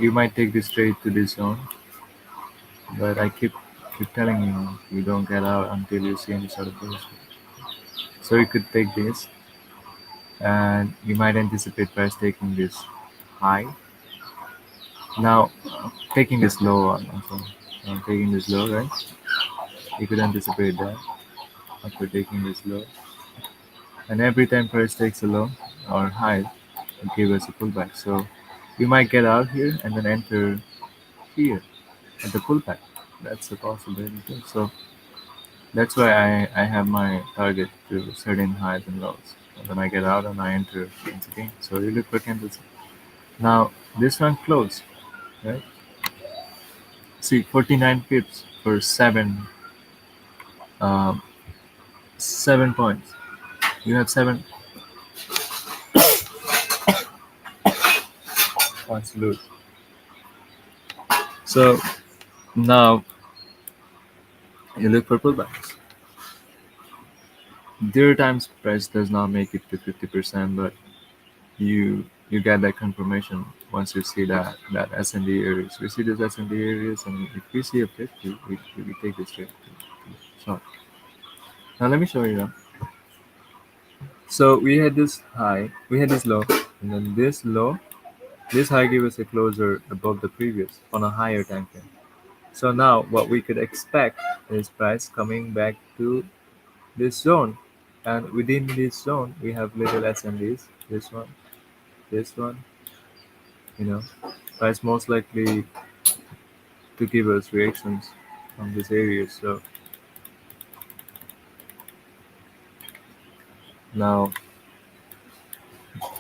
You might take this trade to this zone, but I keep telling you don't get out until you see any sort of bullish. So you could take this, and you might anticipate price taking this high. Now taking this low, I'm sorry, taking this low, right? You could anticipate that after taking this low. And every time price takes a low or high, it gives us a pullback. So we might get out here and then enter here at the pullback. That's a possibility too. So that's why I have my target to certain highs and lows. And then I get out and I enter once again. So you look for candles. Now this one closed, right? See 49 pips for 7 points. You have 7 points to lose. So now you look for pullbacks. There are times price does not make it to 50%, but you get that confirmation once you see that S&D areas. We see these S&D areas, and if we see a 50, we take this trade. So now let me show you. So we had this high, we had this low, and then this low, This high gave us a closer above the previous on a higher time frame. So now what we could expect is price coming back to this zone, and within this zone we have little SMDs. This one, you know, price most likely to give us reactions from this area. So now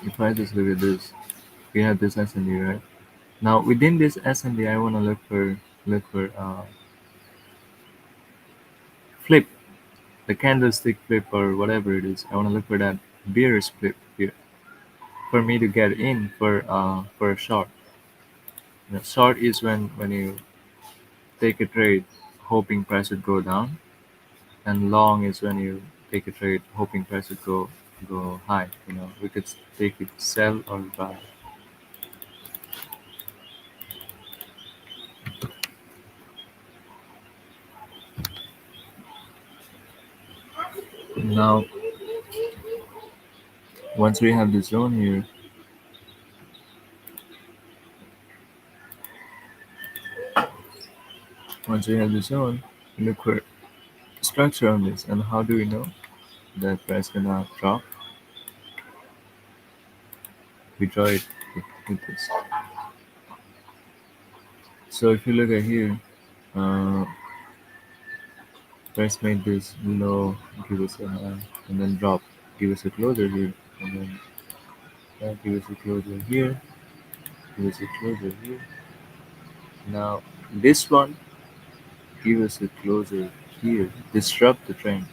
if I just look at this, we have this SMD, right? Now within this SMD, I want to look for flip, the candlestick flip or whatever it is. I want to look for that bearish flip here for me to get in for a short. Short is when you take a trade hoping price would go down, and long is when you take a trade hoping price would go high. We could take it sell or buy. Now once we have the zone here, once we have the zone, look for structure on this. And how do we know that price gonna drop? We draw it with this. So if you look at here, uh, price made this low, give us a high, and then drop, give us a closer here, and then give us a closer here, give us a closer here. Now this one give us a closer here, disrupt the trend,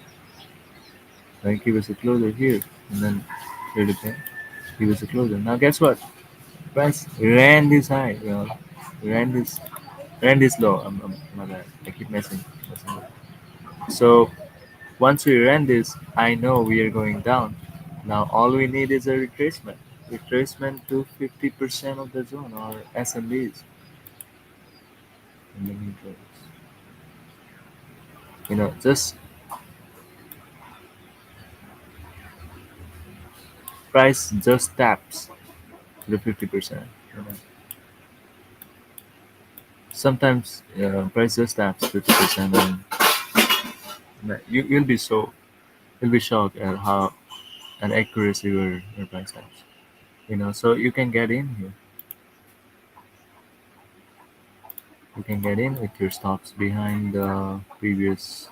then give us a closer here, and then trade again, give us a closer. Now guess what? Price ran this high, ran this low. My bad. I keep messing up. So once we ran this, I know we are going down. Now all we need is a retracement. Retracement to 50% of the zone or SMBs. Just price just taps the 50%. Sometimes price just taps 50%, and you'll be shocked at how an accuracy your price taps. So you can get in here. You can get in with your stops behind the previous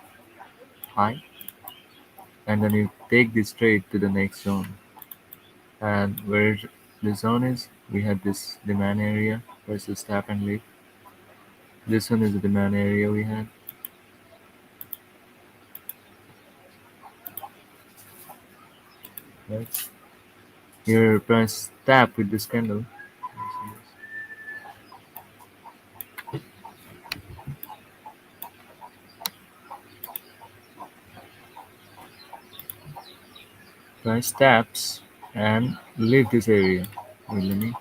high, and then you take this trade to the next zone. And where the zone is, we have this demand area versus tap and lead. This one is the demand area we had. Right? Your price tap with this candle. Price taps and leave this area. Wait,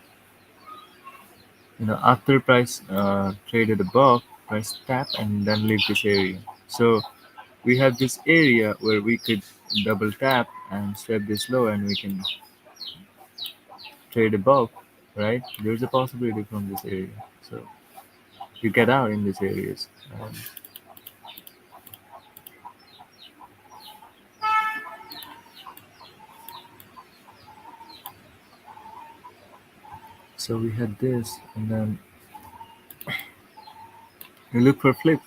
after price traded above, price tap and then leave this area. So we have this area where we could double tap and swap this low, and we can trade above, right? There's a possibility from this area. So you get out in these areas. So we had this, and then you look for flip.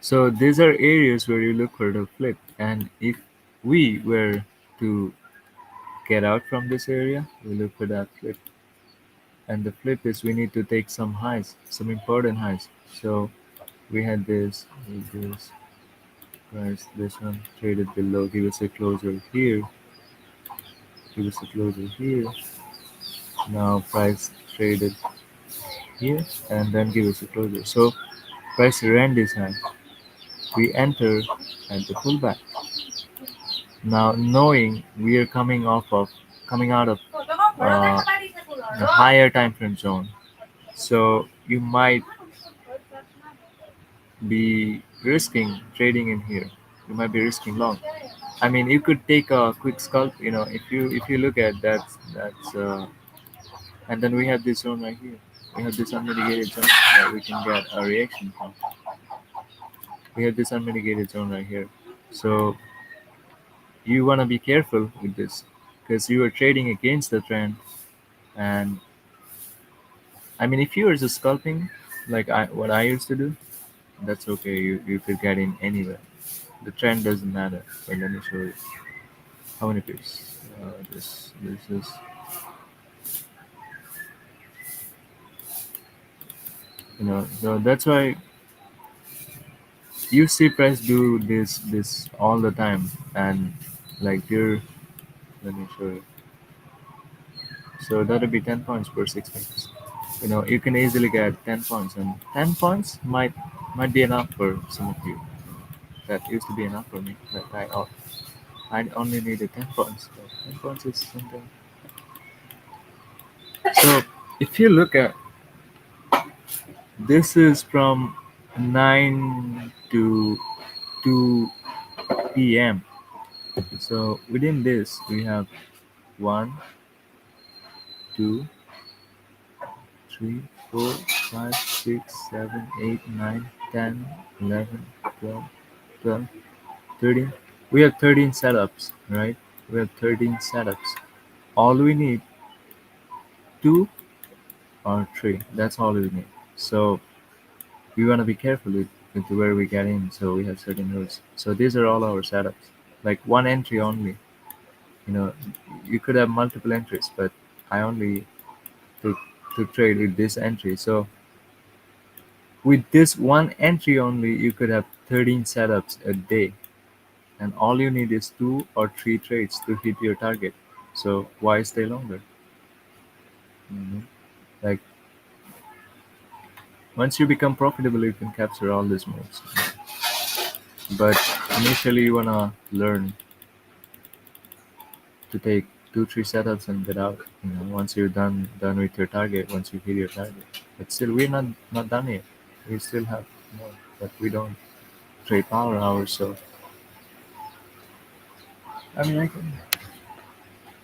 So these are areas where you look for the flip, and if we were to get out from this area, we look for that flip. And the flip is we need to take some highs, some important highs. So we had this price, this one traded below, give us a closer here, give us a closer here. Now price traded here and then give us a closer. So price ran this high. We enter at the pullback. Now knowing we are coming out of the higher time frame zone, so you might be risking trading in here. You might be risking long. I mean, you could take a quick scalp. If you look at that's And then we have this zone right here. We have this unmitigated zone that we can get a reaction from. We have this unmitigated zone right here. So you want to be careful with this because you are trading against the trend. And I mean, if you are just scalping, like what I used to do, that's okay. You could get in anywhere. The trend doesn't matter. But let me show you how many pips. This is, so that's why you see price do this all the time. And like you're, let me show you. So that'll be 10 points per 6 minutes. You can easily get 10 points, and 10 points might be enough for some of you. That used to be enough for me. That I only needed 10 points. So 10 points is something. So if you look at this, is from 9 to 2 p.m. So within this, we have 1, 2, 3, 4, 5, 6, 7, 8, 9, 10, 11, 12, 12, 13. We have 13 setups, right? We have 13 setups. All we need, 2 or 3. That's all we need. So we want to be careful with where we get in. So we have certain rules. So these are all our setups. Like one entry only. You know, you could have multiple entries, but I only took to trade with this entry. So with this one entry only, you could have 13 setups a day, and all you need is 2 or 3 trades to hit your target. So why stay longer? Mhm. Like once you become profitable, you can capture all these moves. But initially, you wanna learn to take 2, 3 setups and get out. Once you're done with your target, once you hit your target. But still, we're not done yet. We still have more, but we don't trade power hours. So I mean, I can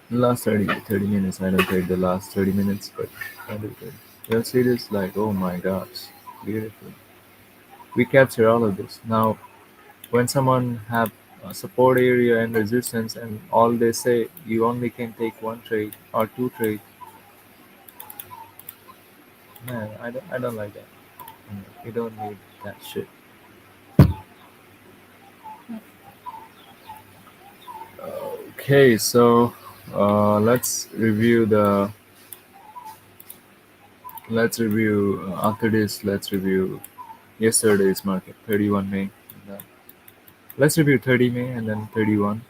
the last 30 minutes. I don't trade the last 30 minutes, but I do trade. You'll see this like, oh my gosh, beautiful. We capture all of this. Now, when someone have a support area and resistance, and all they say you only can take 1 trade or 2 trade, man, I don't like that. You don't need that shit. Okay, so let's review after this. Let's review yesterday's market, 31 May. And, let's review 30 May and then 31.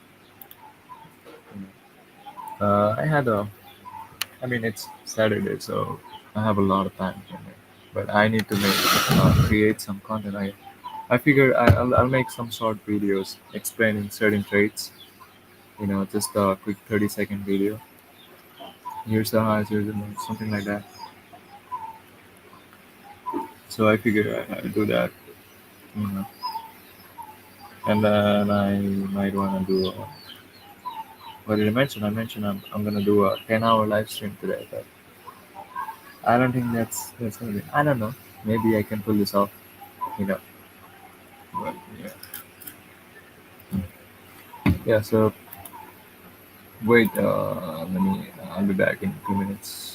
I had a, I mean, it's Saturday, so I have a lot of time for me. But I need to create some content. I figure I'll make some short videos explaining certain traits. Just a quick 30-second video. Here's the highs, here's the lows, something like that. So I figure I do that, you know. And then I might want to do. What did I mention? I mentioned I'm gonna do a 10-hour live stream today, but I don't think that's gonna be. I don't know. Maybe I can pull this off, you know. But yeah, yeah. So wait. Let me. I'll be back in 2 minutes.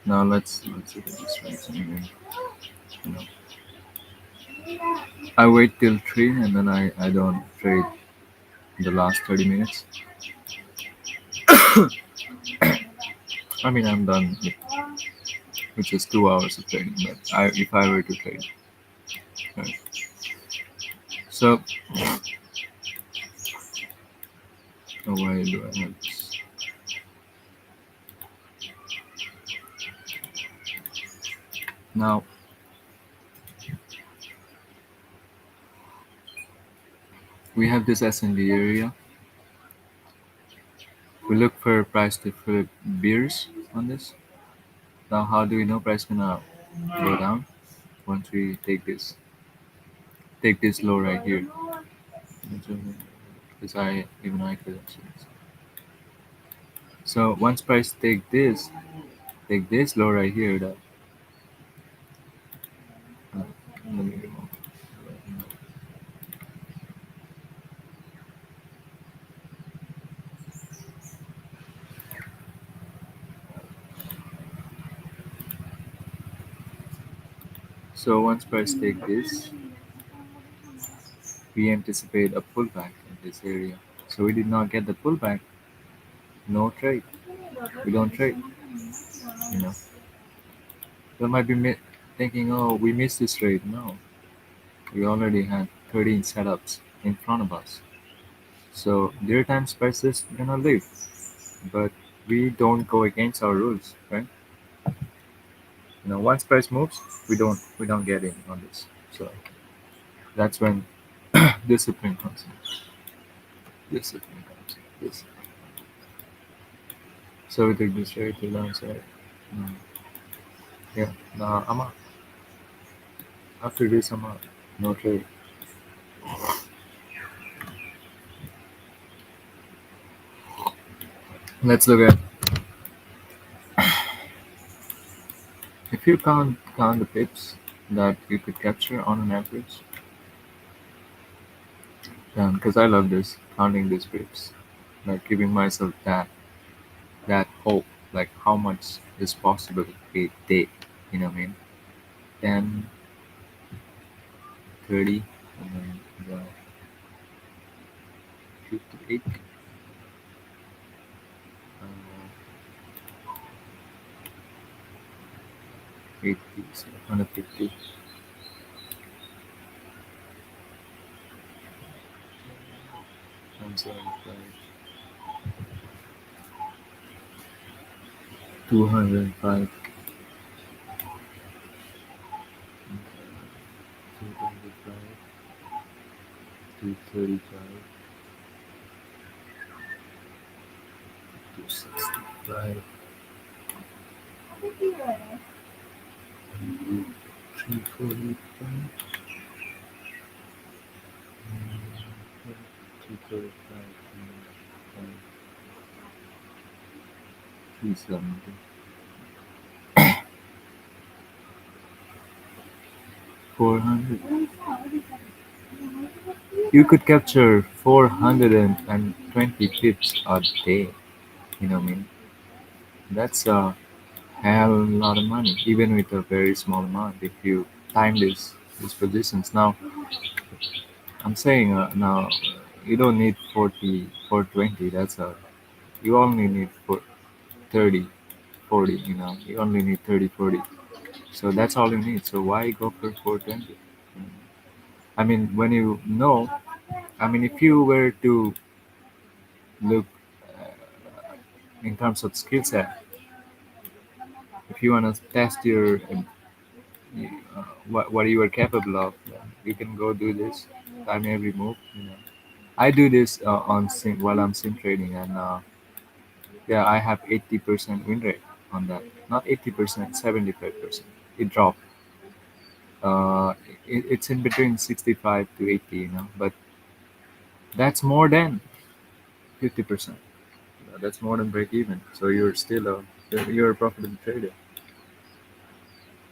Now let's look at this right. You know, I wait till 3 and then I don't trade the last 30 minutes. I mean, I'm done with just 2 hours of trading, but if I were to trade. Right. So, why do I have this? Now, we have this S&D area. We look for price to flip beers on this. Now, how do we know price gonna go down? Once we take this low right here. Because I couldn't see this. So once price take this low right here. Uh, Let me remove. So once price take this, we anticipate a pullback in this area. So we did not get the pullback. No trade. We don't trade. You know. You might be thinking, oh, we missed this trade. No, we already had 13 setups in front of us. So there are times prices gonna leave, but we don't go against our rules, right? Once price moves, we don't get in on this. So that's when discipline comes in. Discipline comes in. Discipline. So we take this trade to downside. Mm. Yeah. Now I'm out. After this, I'm out. No trade. Let's look at if you count the pips that you could capture on an average. Because I love this counting these pips, like giving myself that hope, like how much is possible a day. You know what I mean? 10, 30, and then the 58, 80, 150, 175, 205, 225, 235, 265, 345, 235, 370, 400. You could capture 420 pips a day. You know what I mean? That's a hell lot of money, even with a very small amount. If you time these positions. Now, I'm saying now you don't need 40, 420. You only need 30, 40. You only need 30, 40. So that's all you need. So why go for 420? I mean, when you know, I mean, if you were to look in terms of skill set, if you want to test what you are capable of, you can go do this time every move. I do this on sim while I'm sim trading, and yeah, I have 80% win rate on that. Not 80%, 75%. It dropped. Uh, it's in between 65 to 80, but that's more than 50%. That's more than break even. So you're a profitable trader.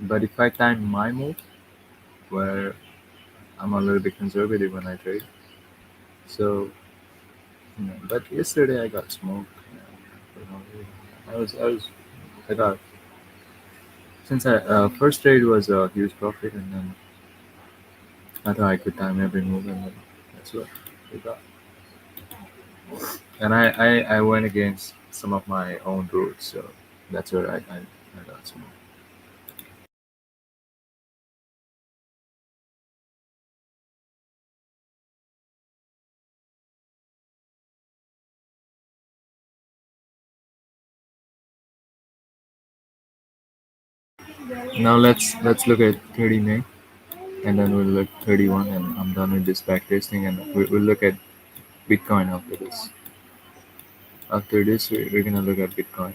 But if I time my move, where I'm a little bit conservative when I trade, so but yesterday I got smoked. For no reason. I got Since I first trade was a huge profit, and then I thought I could time every move, and then that's what we got. And I went against some of my own rules, so that's where I got some. Now let's look at 30 May, and then we'll look 31, and I'm done with this backtesting, and we'll look at Bitcoin after this. After this, we're gonna look at Bitcoin.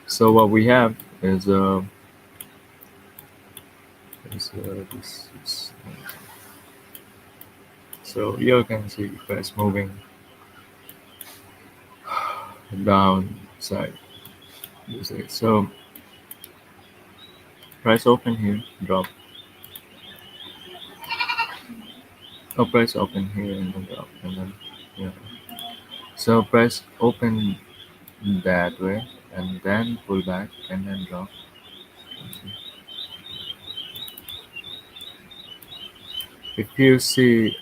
So what we have is so you can see price moving downside. You see. So price open here, drop. Oh, price open here and then drop, and then yeah. So price open that way, and then pull back, and then drop. If you see,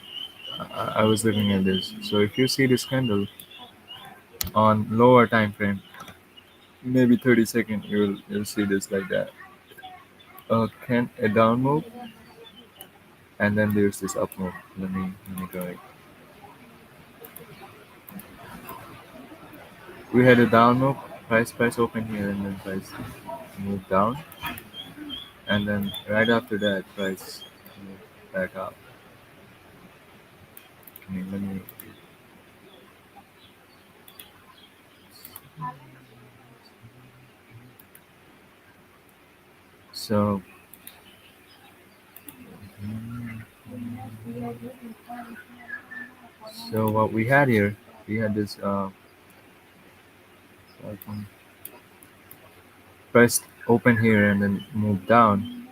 I was looking at this. So if you see this candle on lower time frame, maybe 30 second, you'll see this like that. Can a down move, and then there's this up move. Let me go. We had a down move, price open here, and then price move down, and then right after that, price move back up. Let me. So, so what we had here, we had this price open here and then move down,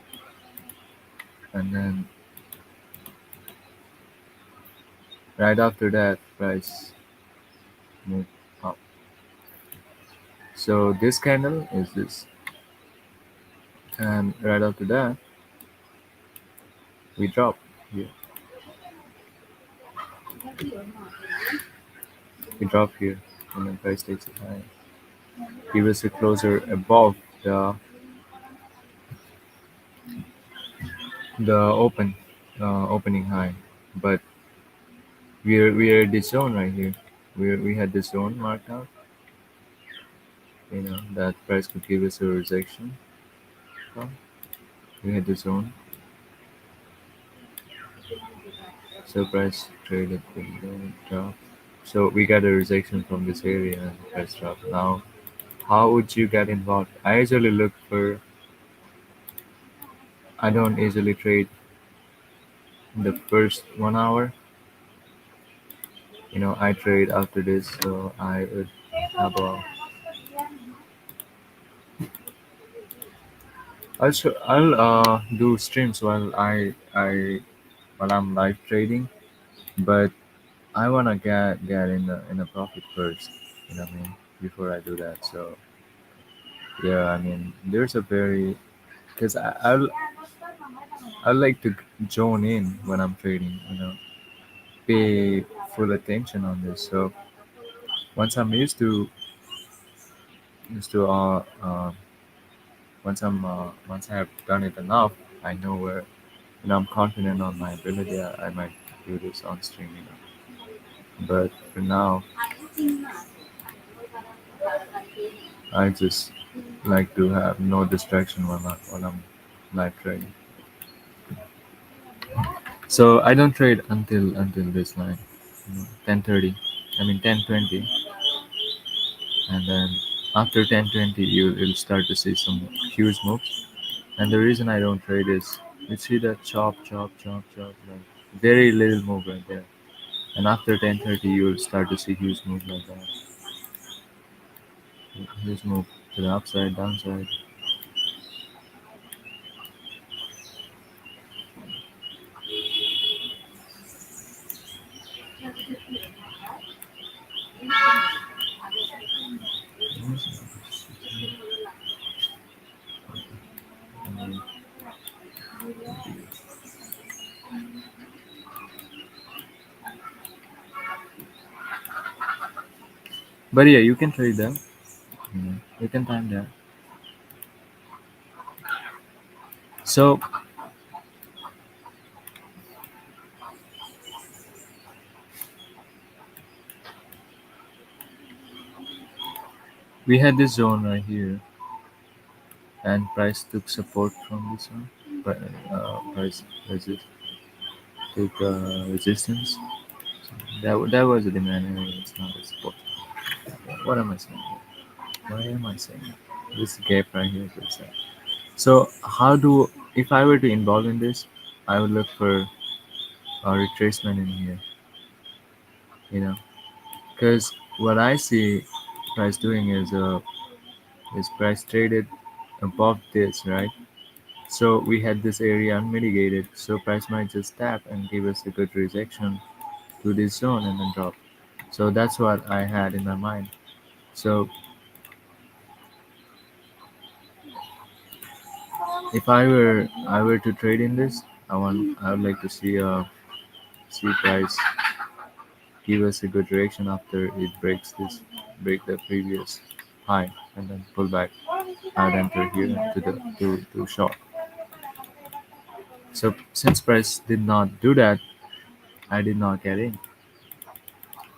and then right after that, price move up. So this candle is this, and right after that, we drop here. We drop here, and then price takes it high. Give us a closer above the opening high, but we're this zone right here. We had this zone marked out. That price could give us a rejection from. We had this zone, so price traded below drop. So we got a rejection from this area and price drop. Now, how would you get involved? I usually look for. I don't usually trade in the first 1 hour. I trade after this, so I would have a. I'll do streams while I'm live trading, but I wanna get in a profit first. You know what I mean? Before I do that, so yeah, I mean, there's a very because I like to zone in when I'm trading. Pay full attention on this. So Once I'm used to once I have done it enough, I know where, I'm confident on my ability. I might do this on stream, But for now, I just like to have no distraction while I'm live trading. So I don't trade until this line, 10:30. I mean 10:20, and then after 10:20, you'll start to see some huge moves. And the reason I don't trade is you see that chop, chop, chop, chop, like very little move right there. And after 10:30, you'll start to see huge move like that. Huge move to the upside, downside. But yeah, you can trade them. You can time that. So we had this zone right here, and price took support from this one. But price took resistance. That was a demand area. It's not a support. What am I saying? Why am I saying that? This gap right here is that. So how do if I were to involve in this, I would look for a retracement in here, you know, because what I see price doing is price traded above this, right? So we had this area unmitigated, so price might just tap and give us a good rejection to this zone and then drop. So that's what I had in my mind. So if I were to trade in this, I would like to see price give us a good direction after it break the previous high and then pull back. I'd enter here to short. So since price did not do that, I did not get in.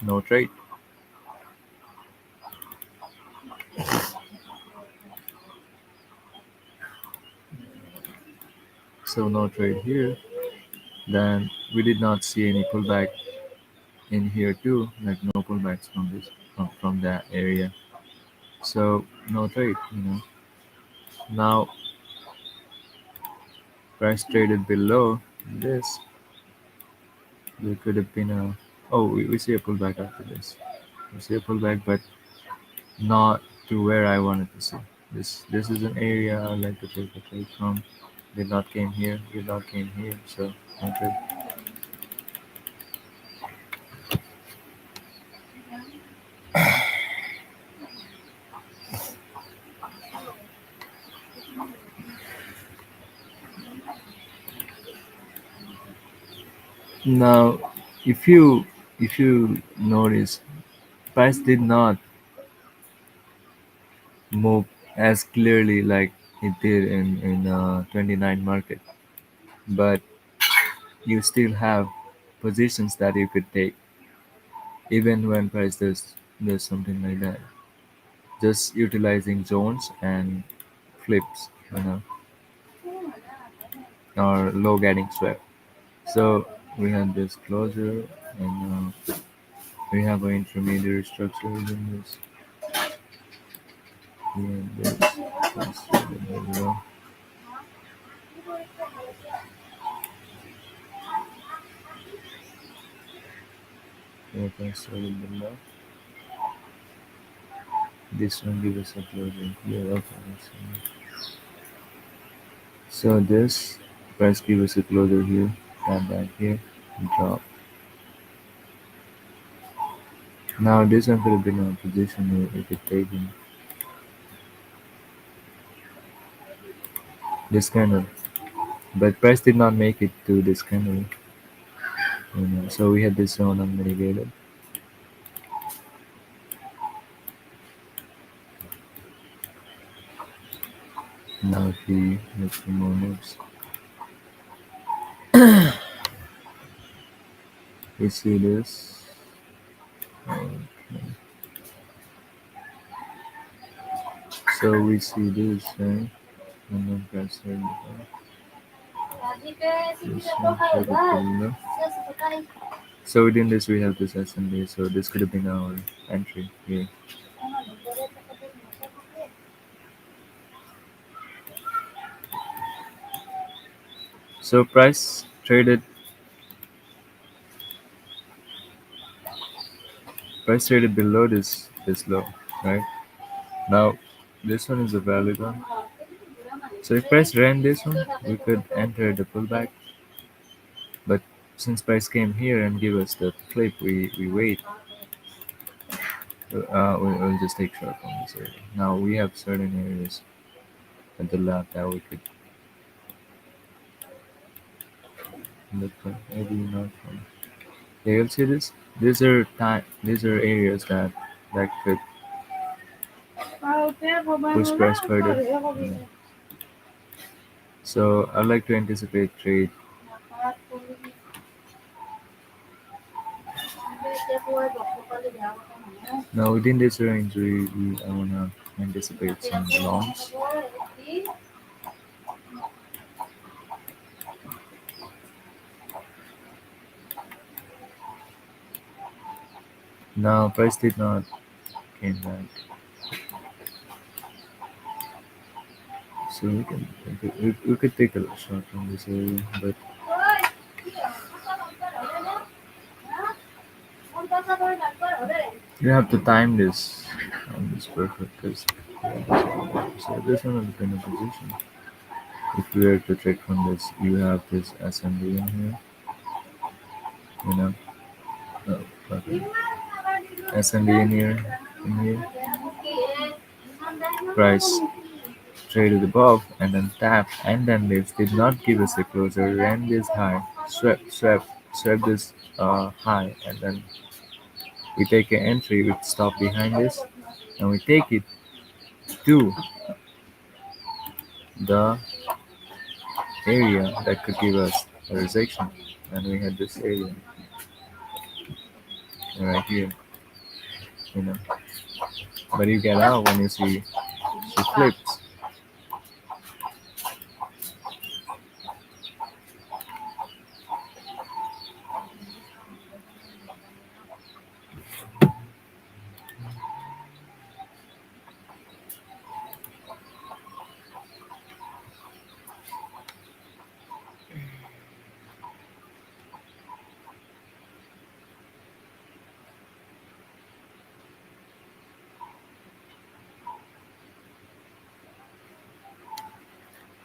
No trade. So no trade here. Then we did not see any pullback in here too, like no pullbacks from that area. So no trade. Now price traded below this. There could have been a we see a pullback after this. We see a pullback, but not to where I wanted to see. This is an area I like to take a trade from. Did not came here. Did not came here. So no trade. Now, if you notice, price did not move as clearly like it did in 29 market, but you still have positions that you could take even when price does something like that. Just utilizing zones and flips, or low getting swept. So we have this closure, and we have an intermediary structure within this. We have this below. We have constructed below. This one gives us a closure here. Okay, so this price gives us a closure here, tap back here, drop. Now this one could have been a position where we could take in this candle, but price did not make it to this candle. So we had this zone unmitigated. Now if we have some more notes, we see this. So we see this, right? And then press here. This one, check it below. So within this we have this assembly. So this could have been our entry here. So price traded below this low, right? Now this one is a valid one. So if price ran this one, we could enter the pullback. But since price came here and give us the flip, we wait. We'll just take short from this area. Now we have certain areas at the left that we could look for. Maybe not from. Yeah, you'll see this. These are areas that could push price further. Yeah. So I'd like to anticipate trade. Now within this range, I wanna anticipate some longs. Now price did not came back, so we could take a shot from this area, but you have to time this on this perfect because so this one will be in a position. If you were to trade from this, you have this assembly in here, you know, oh, okay. Assembly in here, price traded above and then tap and then lift, did not give us a closer, ran this high, swept this high, and then we take an entry with stop behind this, and we take it to the area that could give us a rejection, and we had this area right here, you know. But you get out when you see she flips.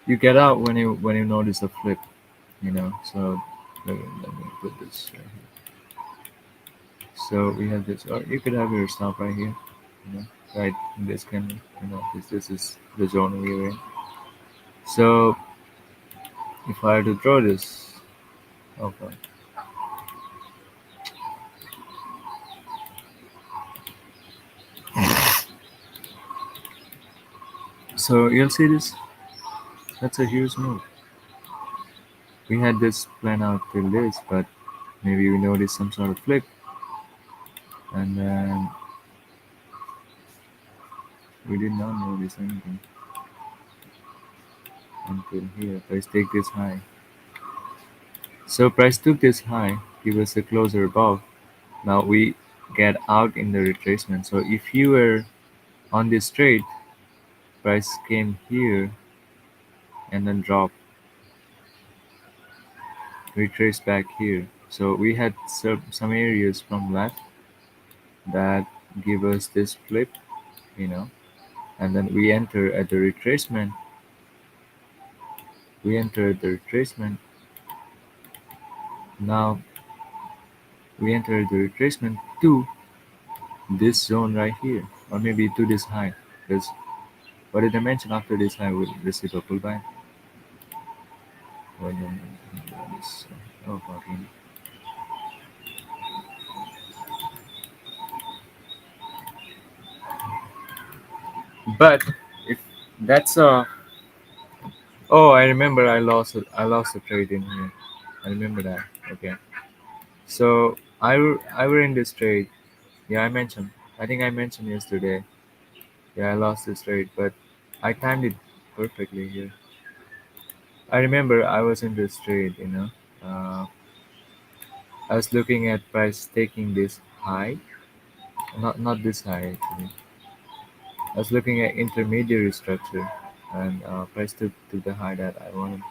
You get out when you notice a flip, you know. So let me put this right here. So we have this, or you could have your stop right here, you know, right in this kind of, this is the zone we're in. So if I were to draw this, okay. So you'll see this. That's a huge move. We had this plan out till this, but maybe we noticed some sort of flip, and then we did not notice anything until here. Price take this high. So price took this high, give us a closer above. Now we get out in the retracement. So if you were on this trade, price came here and then dropped, retraced back here. So we had some areas from left that give us this flip, you know, and then we enter at the retracement. We enter the retracement. Now we enter the retracement to this zone right here, or maybe to this high, because what did I mention after this high will receive a pullback? Well, then, this, oh, fucking. But if that's a Oh, I remember. I lost it. I lost the trade in here. I remember that. Okay. So I were in this trade. Yeah, I mentioned. I think I mentioned yesterday. Yeah, I lost this trade, but I timed it perfectly here. I remember I was in this trade. I was looking at price taking this high, not this high actually. I was looking at intermediary structure, and price took the high that I wanted.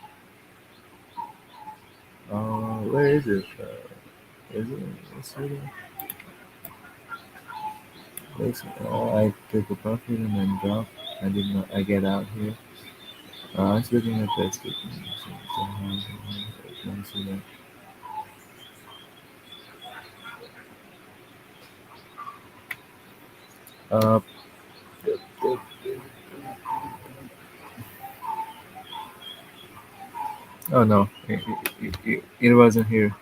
Where is it? Is it? Is it? I took a profit and then dropped. I did not. I get out here. I was looking at price taking. Can see that? Uh, oh no, it wasn't here.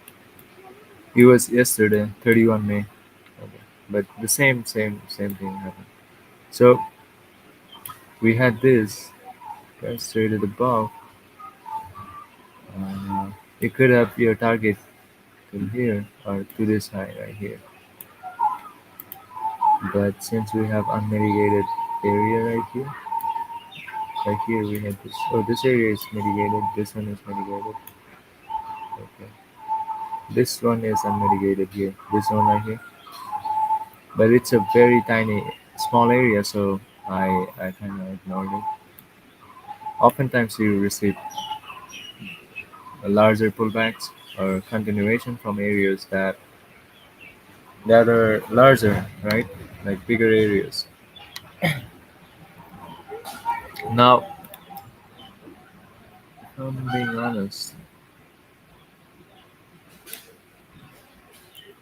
It was yesterday, 31 May. Okay. But the same thing happened. So we had this price traded above. You could have your target to here or to this high right here. But since we have unmitigated area right here we have this. Oh, this area is mitigated. This one is mitigated. Okay. This one is unmitigated here. This one right here. But it's a very tiny, small area, so I kind of ignored it. Oftentimes you receive larger pullbacks or continuation from areas that are larger, right? Like bigger areas. Now, if I'm being honest,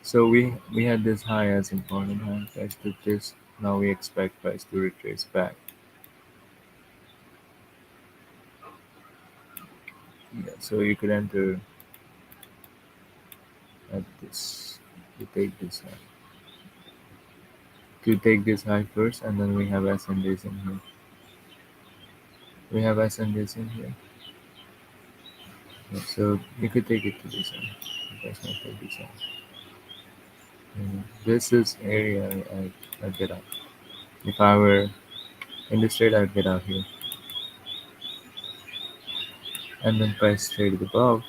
so we had this high as important high. Price took this. Now we expect price to retrace back. Yeah, so you could enter at this. You take this high. You take this high first, and then we have SNDs in here. We have SNDs in here. Yeah, so you could take it to this one. That's not take this one. This is area I'd get out. If I were in the straight, I'd get out here. And then price trade above.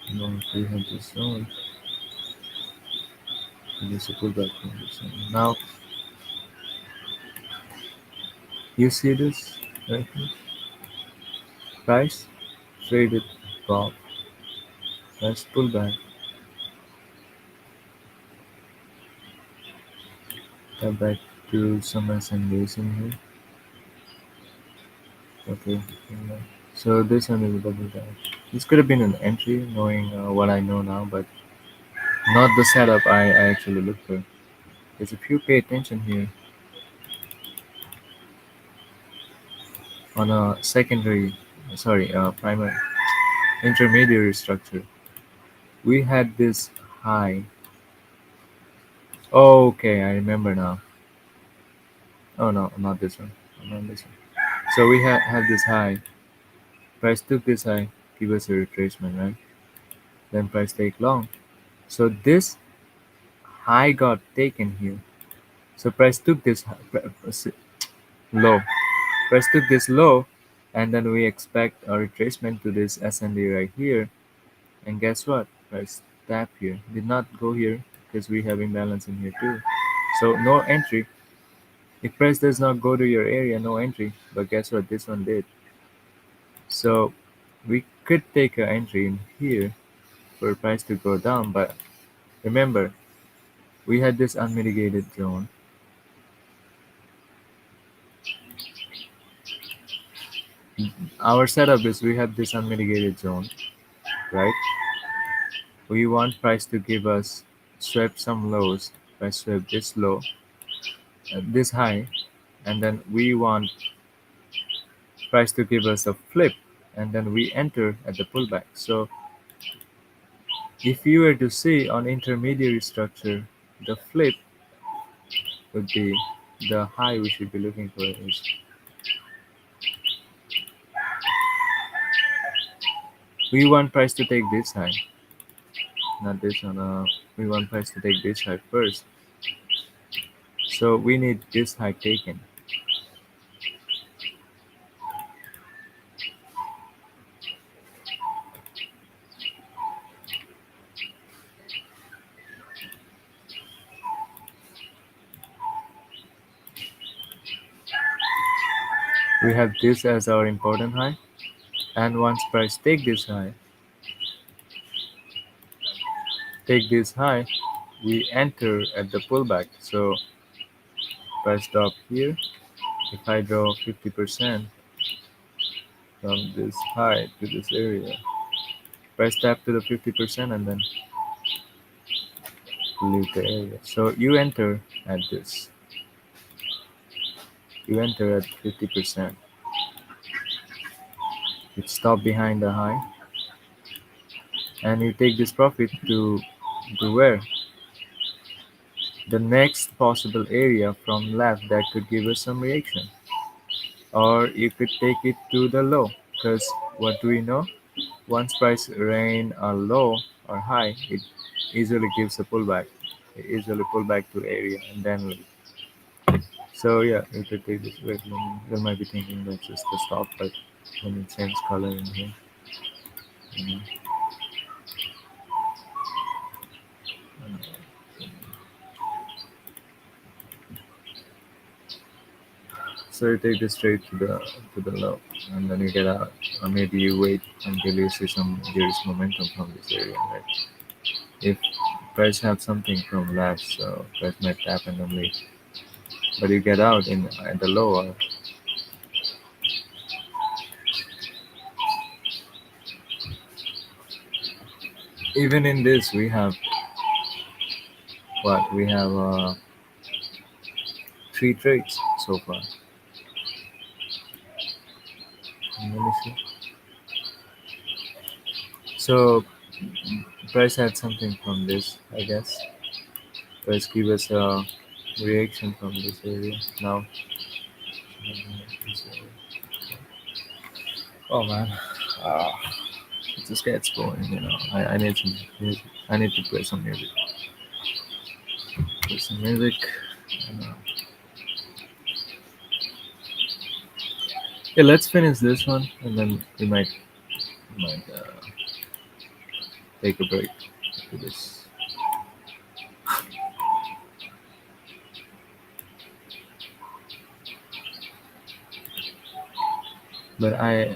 You know, if we have this zone, and this will pull back from this zone. Now, you see this right here? Price traded above. Price pull back. Come back to some SNDs in here. Okay. So this one is a double down. This could have been an entry, knowing what I know now, but not the setup I actually look for. Because if you pay attention here on a primary, intermediary structure, we had this high. Oh, okay, I remember now. Oh no, not this one. Not this one. So we have this high. Price took this high, give us a retracement, right? Then price take long. So this high got taken here. So price took this low. Price took this low, and then we expect a retracement to this SND right here. And guess what? Price tap here. Did not go here because we have imbalance in here too. So no entry. If price does not go to your area, no entry. But guess what? This one did. So we could take an entry in here for price to go down. But remember, we had this unmitigated zone. Our setup is we have this unmitigated zone, right? We want price to give us sweep some lows. Price sweep this low, this high, and then we want price to give us a flip, and then we enter at the pullback. So if you were to see on intermediary structure, the flip would be the high we should be looking for is we want price to take this high, not this one. We want price to take this high first. So we need this high taken. We have this as our important high, and once price take this high, we enter at the pullback. So price drop here. If I draw 50% from this high to this area, price tap to the 50% and then leave the area. So you enter at this. You enter at 50%. You stop behind the high, and you take this profit to where? The next possible area from left that could give us some reaction. Or you could take it to the low, because what do we know? Once price rain a low or high, it easily gives a pullback. It easily pull back to area and then leave. So yeah, you could take this way. You might be thinking that's just the stop, but when it changes color in here, you know. So you take this straight to the low, and then you get out, or maybe you wait until you see some there is momentum from this area, right? If price have something from left, so price might tap and then leave. But you get out in at the low, or even in this we have what we have three trades so far. Let me see. So price had something from this, I guess. Price give us a reaction from this area now. Oh man, it just gets going. I need some music. I need to play some music. Play some music. Uh, yeah, let's finish this one, and then we might take a break after this. But I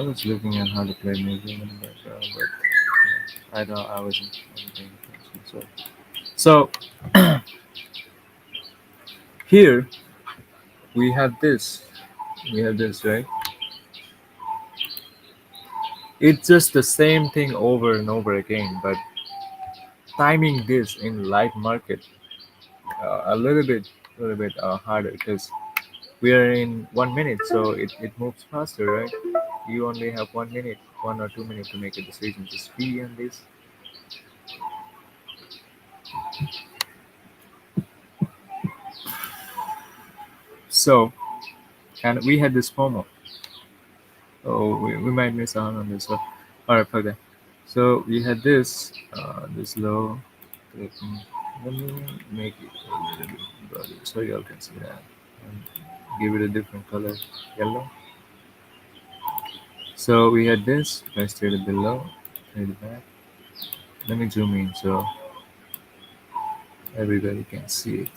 was looking at how to play music in the background, but I don't. I wasn't paying attention. So here we have this. We have this, right? It's just the same thing over and over again, but timing this in live market a little bit harder because we are in 1 minute, so it moves faster, right? You only have 1 minute, 1 or 2 minutes to make a decision. Just be on this. So, and we had this FOMO. Oh, we might miss out on this. So, all right, fuck that. So we had this low. Let me make it a little bit broader so y'all can see that. And give it a different color, yellow. So we had this. I started below, straight back. Let me zoom in so everybody can see it.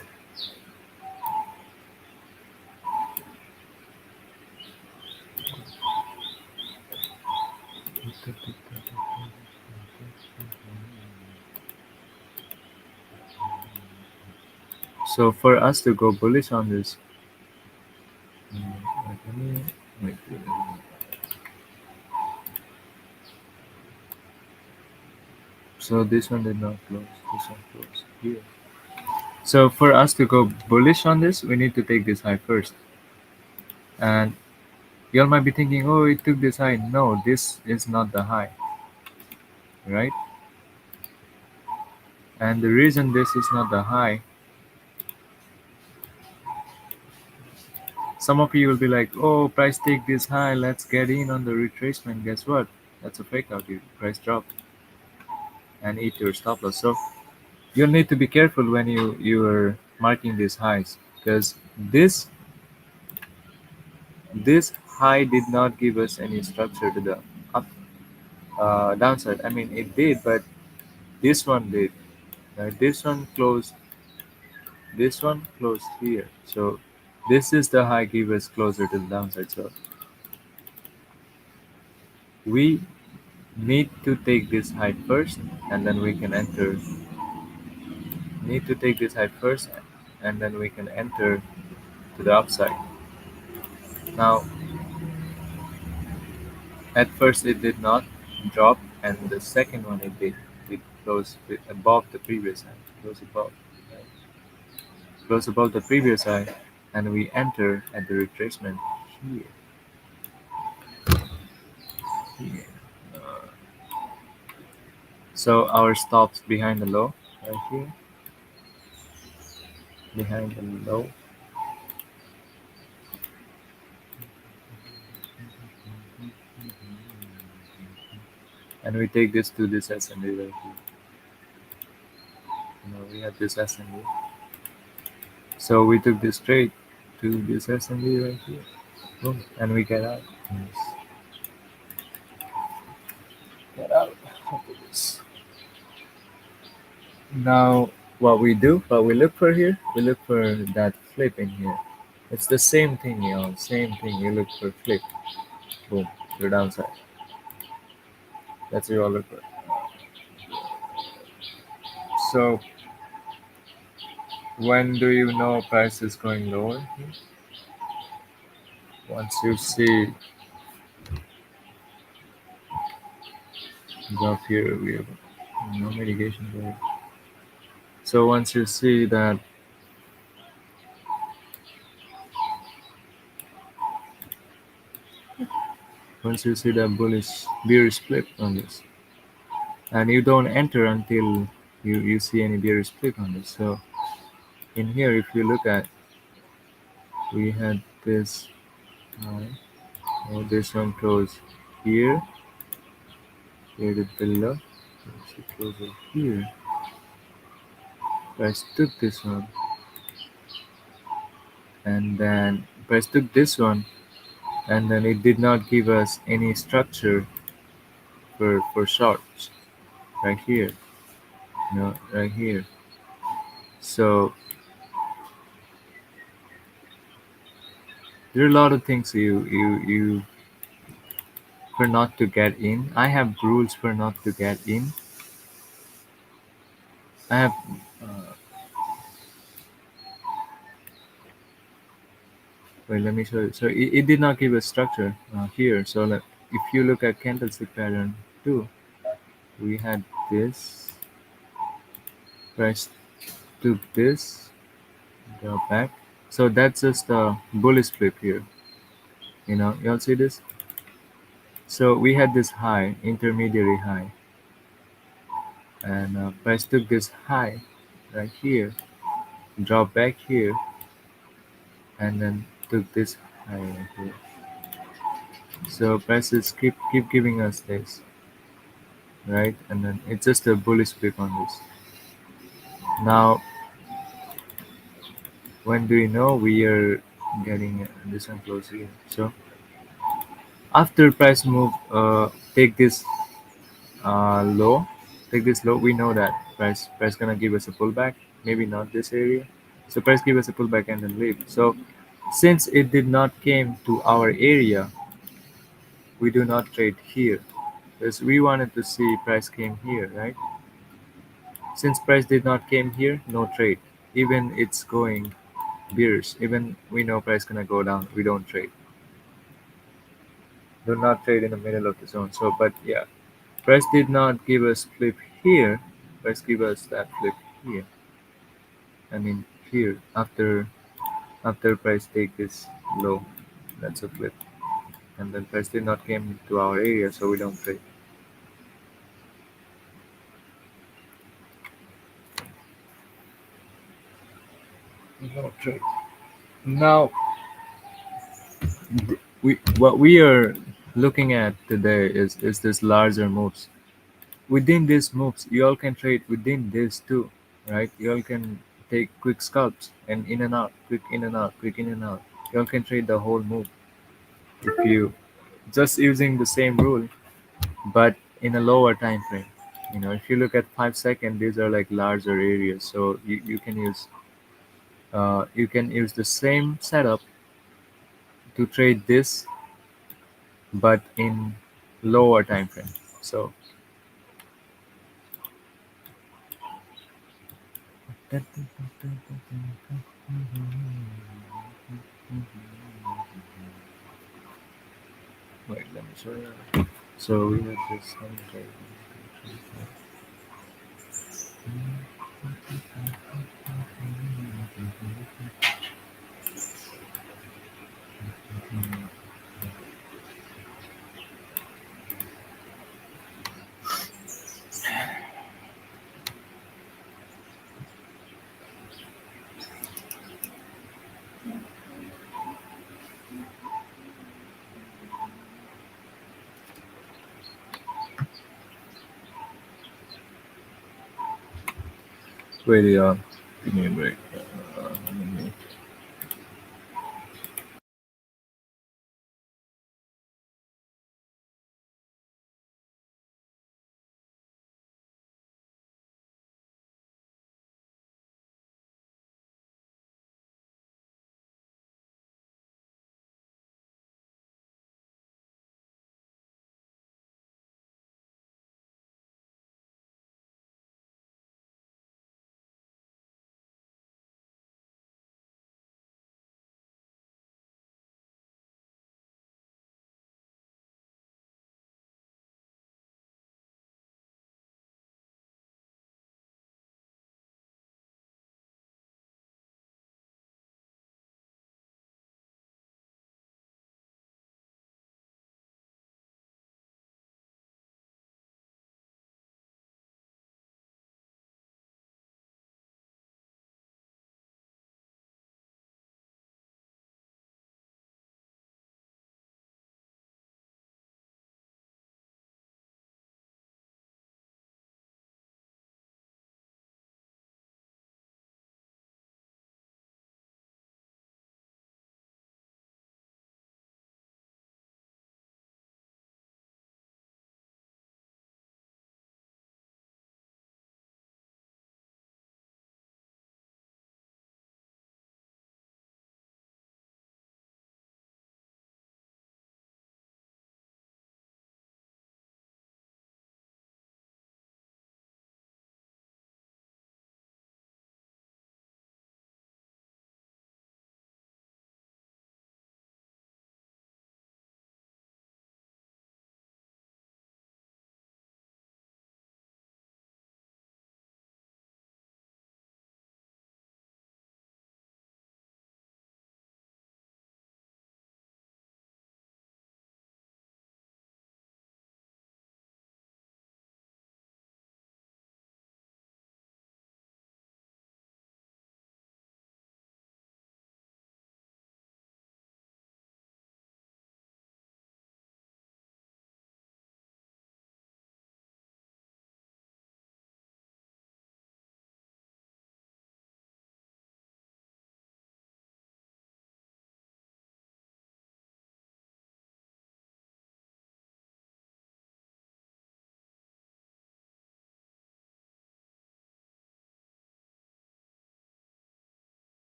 So for us to go bullish on this, let me make it. So this one did not close. This one closed here. So for us to go bullish on this, we need to take this high first. And you all might be thinking, oh, it took this high. No, this is not the high, right? And the reason this is not the high Some of you will be like, oh, price take this high, let's get in on the retracement. Guess what? That's a fake out. Your price drop and eat your stop loss. So you'll need to be careful when you are marking these highs, because this high did not give us any structure to the up downside. I mean, it did, but this one did. This one closed. This one closed here. So this is the high give us closer to the downside. So we need to take this high first, and then we can enter. Need to take this high first, and then we can enter to the upside. Now, at first it did not drop, and the second one it did. It closed above the previous high. Close above. Right? Close above the previous high, and we enter at the retracement here. Here. So our stops behind the low, right here, behind the low, and we take this to this S&D right here. We have this S&D. So we took this trade to this S&D right here. Boom. And we get out. Yes. Get out of this. Now, what we look for here, we look for that flip in here. It's the same thing, y'all. Same thing. You look for flip. Boom. To the downside. That's what you all look for. So, when do you know price is going lower? Once you see graph here, we have no mitigation there. So once you see that bullish bearish flip on this, and you don't enter until you see any bearish flip on this. So in here, if you look at, we had this high, this one closed here, here the below, it closed over here. Price took this one, and then price took this one, and then it did not give us any structure for shorts right here, right here. So there are a lot of things you for not to get in. I have rules for not to get in. I have uh, wait, let me show you. So it did not give a structure here. So like, if you look at candlestick pattern too, we had this price took this, go back. So that's just a bullish flip here. Y'all see this? So we had this high, intermediary high, and price took this high right here, drop back here, and then took this high right here. So prices keep giving us this, right? And then it's just a bullish flip on this. Now, when do we know we are getting this one close here? So after price move, take this low, we know that price gonna give us a pullback. Maybe not this area. So price give us a pullback and then leave. So since it did not came to our area, we do not trade here, because we wanted to see price came here, right? Since price did not came here, no trade. Even it's going bearish, even we know price gonna go down, we don't trade. Do not trade in the middle of the zone. So, but yeah, price did not give us flip here. Price give us that flip here. I mean here after price take this low, that's a flip. And then price did not came to our area, so we don't trade. We don't trade. Now What we are looking at today is this larger moves. Within these moves, you all can trade within this too, right? You all can take quick scalps and in and out, quick in and out, quick in and out. You all can trade the whole move if you just using the same rule, but in a lower time frame. If you look at 5 seconds, these are like larger areas, so you can use the same setup to trade this, but in lower time frame. So wait, let me show you. So we have this. Okay. Wait, give me a break. Let me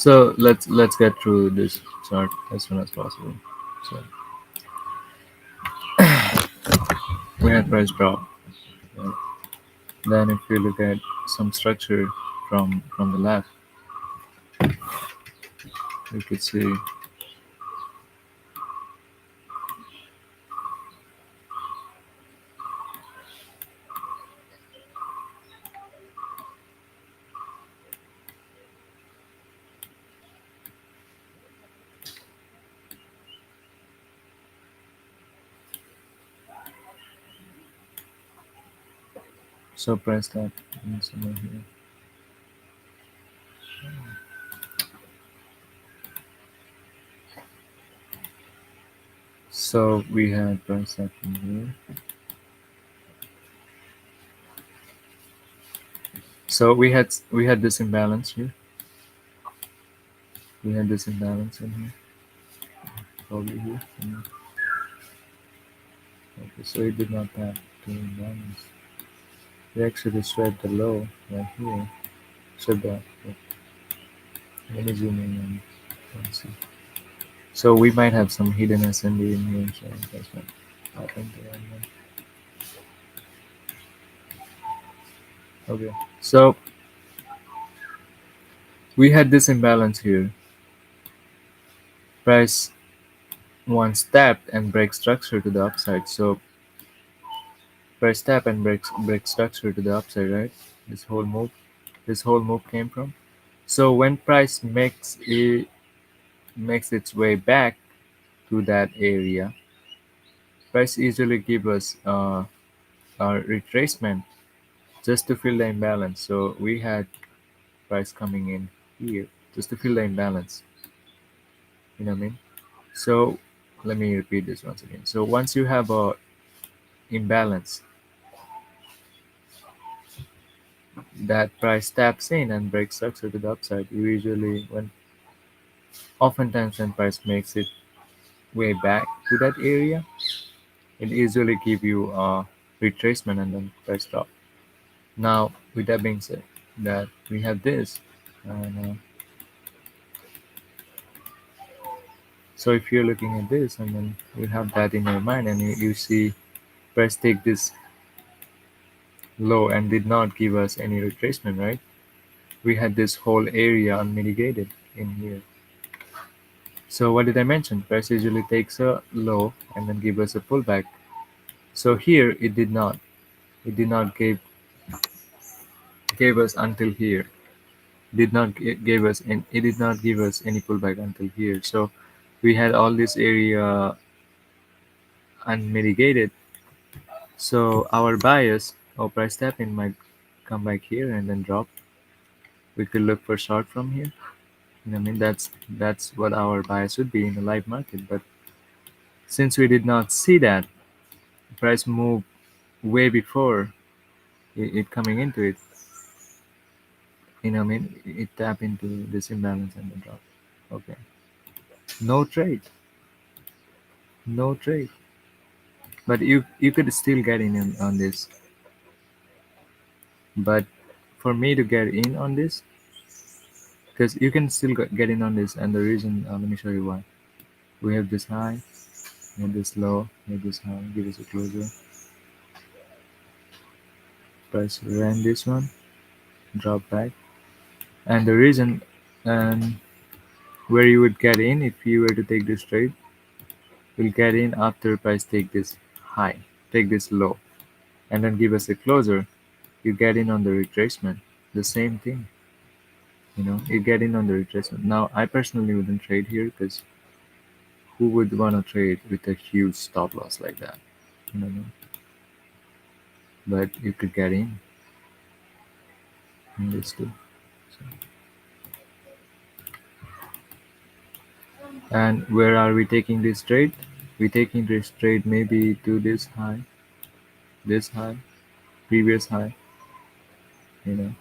So let's get through this chart as soon as possible. So we had price drop. Right? Then if you look at some structure from the left, you could see. So price that somewhere here. So we had price that in here. So we had this imbalance here. We had this imbalance in here, probably here. Okay, so it did not tap to imbalance. We actually swept the low right here. So that. Let me zoom in and let's see. So we might have some hidden SND in here. So that's what happened there. Okay. So we had this imbalance here. Price once tapped and break structure to the upside. So price tap and break structure to the upside, right? This whole move, this whole move came from. So when price makes its way back to that area, price usually give us a retracement just to fill the imbalance. So we had price coming in here just to fill the imbalance. You know what I mean? So let me repeat this once again. So once you have a imbalance, that price taps in and breaks structure to the upside, you usually when oftentimes when price makes it way back to that area, it usually give you a retracement and then price drop. Now with that being said, that we have this, and so if you're looking at this and then you have that in your mind and you see price take this low and did not give us any retracement, right? We had this whole area unmitigated in here. So what did I mention? Price usually takes a low and then give us a pullback. So here it did not. It did not gave us until here. Did not gave us and it did not give us any pullback until here. So we had all this area unmitigated. So our bias or price tapping might come back here and then drop. We could look for short from here. You know what I mean? That's what our bias would be in the live market. But since we did not see that, price move way before it coming into it. You know what I mean? It tap into this imbalance and then drop. Okay. No trade. No trade. But you could still get in on this. But for me to get in on this, because you can still get in on this, and the reason, let me show you why. We have this high, we have this low, we have this high. Give us a closer. Price ran this one, drop back, and the reason, and where you would get in if you were to take this trade, you'll get in after price take this high, take this low, and then give us a closer. You get in on the retracement. The same thing, you get in on the retracement. Now, I personally wouldn't trade here because who would want to trade with a huge stop loss like that? You know, but you could get in this too. So, and where are we taking this trade? We taking this trade maybe to this high, previous high. You know,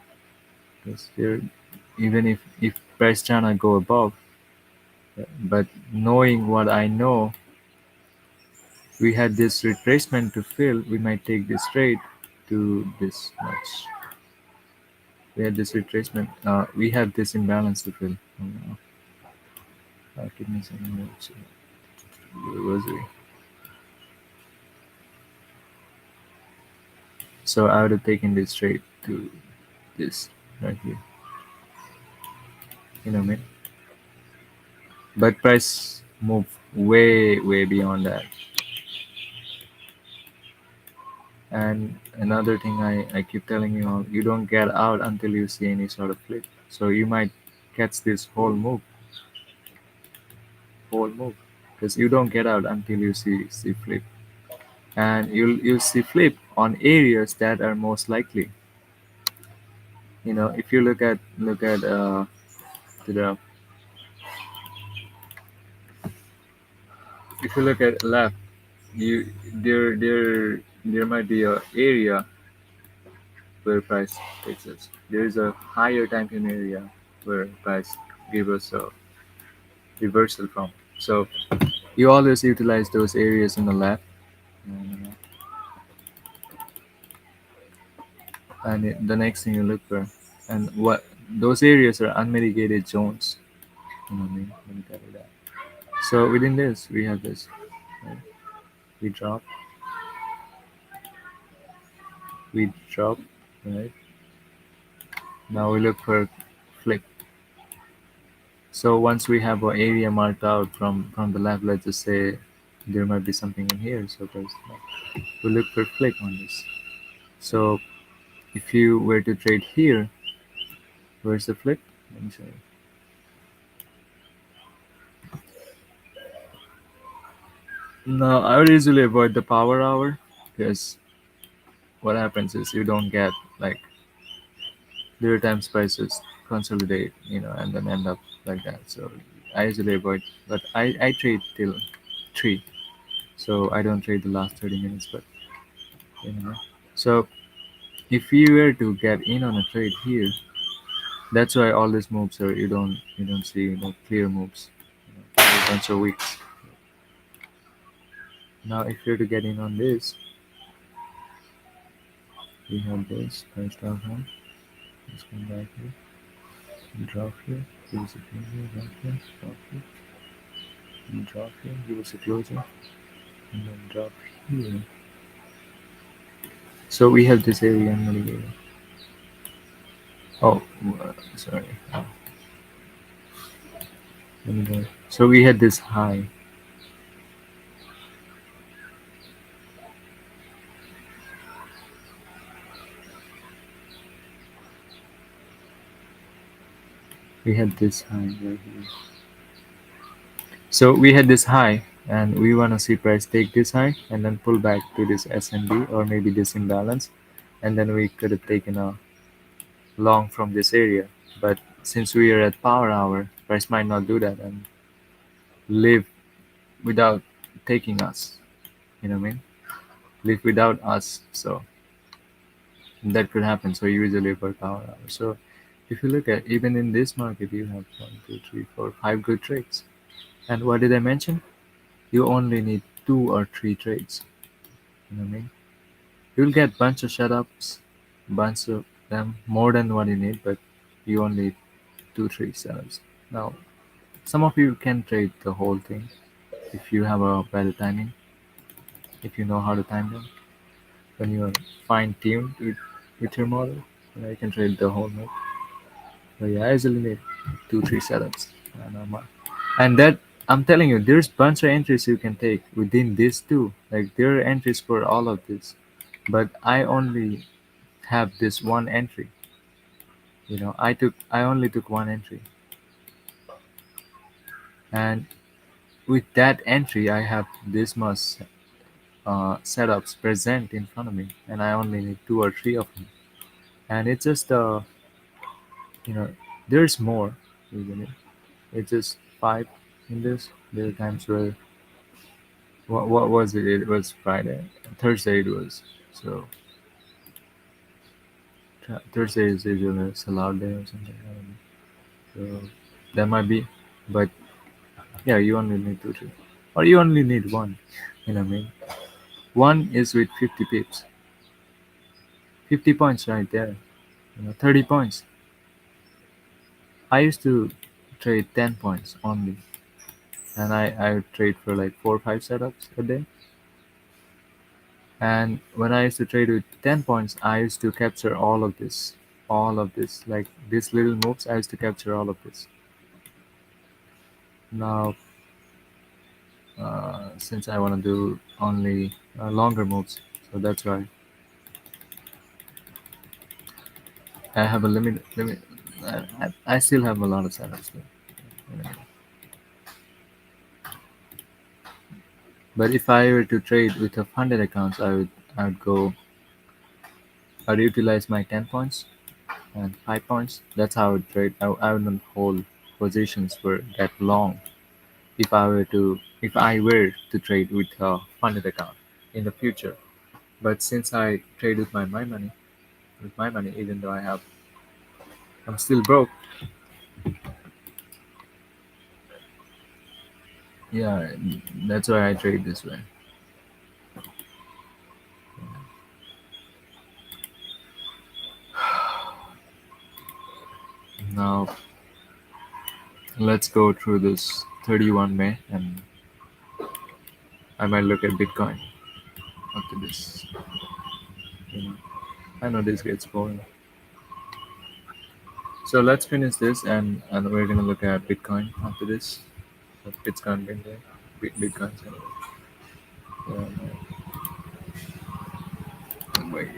because here, even if price China go above, but knowing what I know, we had this retracement to fill. We might take this trade to this much. We had this retracement. We have this imbalance to fill. No, give me some notes. Where was we? So I would have taken this straight to this right here. You know what I mean? But price move way beyond that. And another thing I keep telling you all, you don't get out until you see any sort of flip. So you might catch this whole move, because you don't get out until you see flip, and you'll see flip on areas that are most likely. You know, if you look at to the if you look at left, you there might be a area where price takes us. There is a higher time frame area where price give us a reversal from. So you always utilize those areas on the left, and, the next thing you look for, and what those areas are unmitigated zones. You know what I mean? Let me tell you that. So within this, we have this. Right? We drop, we drop, right? Now we look for flick. So once we have our area marked out from the left, let's just say there might be something in here. So we look for flick on this. So if you were to trade here, where's the flick? Let me show you. Now I would usually avoid the power hour, because what happens is you don't get, like, there are times prices consolidate, and then end up like that. So I usually avoid, but I trade till 3, so I don't trade the last 30 minutes. But so if you were to get in on a trade here, that's why all these moves are, you don't see clear moves, a bunch of wicks. Now if you're to get in on this, we have this price down here. Let's come back here. Drop here, give us a closure, drop here, drop here, and drop here, give us a closure, and then drop here. So we have this area anyway. Oh, sorry. Let me go. So we had this high. We had this high right here. So we had this high, and we want to see price take this high and then pull back to this SNB or maybe this imbalance, and then we could have taken a long from this area. But since we are at power hour, price might not do that and live without taking us. You know what I mean? Live without us. So that could happen. So usually for power hour. So if you look at, even in this market, you have 1, 2, 3, 4, 5 good trades. And what did I mention? You only need 2 or 3 trades. You know what I mean? You'll get bunch of setups, bunch of them, more than what you need, but you only need 2, 3 setups. Now, some of you can trade the whole thing if you have a better timing, if you know how to time them. When you're fine tuned with your model, you can trade the whole move. But yeah, I usually need 2, 3 setups. And that, I'm telling you, there's bunch of entries you can take within this too. Like, there are entries for all of this, but I only have this one entry. I only took one entry, and with that entry, I have this much setups present in front of me, and I only need 2 or 3 of them. And it's just you know, there's more. Isn't it? It's just 5 in this. There are times where, what was it? It was Friday. Thursday it was. So Thursday is usually a sellout day or something. I don't know. So that might be, but yeah, you only need 2, 3, or you only need one. You know what I mean? One is with 50 pips, 50 points right there. 30 points. I used to trade 10 points only, and I would trade for like 4 or 5 setups a day. And when I used to trade with 10 points, I used to capture all of this, like these little moves. I used to capture all of this. Now, since I want to do only longer moves, so that's why I have a limit. I still have a lot of setups, but if I were to trade with a funded accounts, I would go. I would utilize my 10 points and 5 points. That's how I would trade. I would not hold positions for that long if I were to trade with a funded account in the future. But since I trade with my money, even though I'm still broke. Yeah, that's why I trade this way. Now let's go through this 31 May, and I might look at Bitcoin after this. You know, I know this gets boring. So let's finish this, and we're gonna look at Bitcoin after this. Bitcoin been there. Bitcoin. Wait,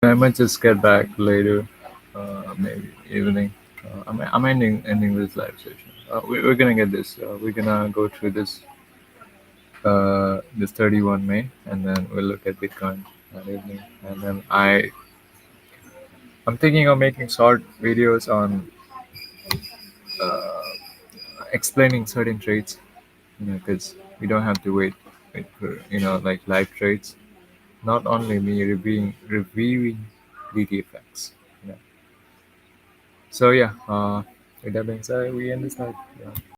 I might just get back later, maybe evening. I'm ending this live session. We're gonna get this. We're gonna go through this 31 May, and then we'll look at Bitcoin that evening. And then I'm thinking of making short videos on explaining certain trades, because we don't have to wait for like live trades. Not only me reviewing DT effects. You know. So yeah, with that being said, we end this live. Yeah.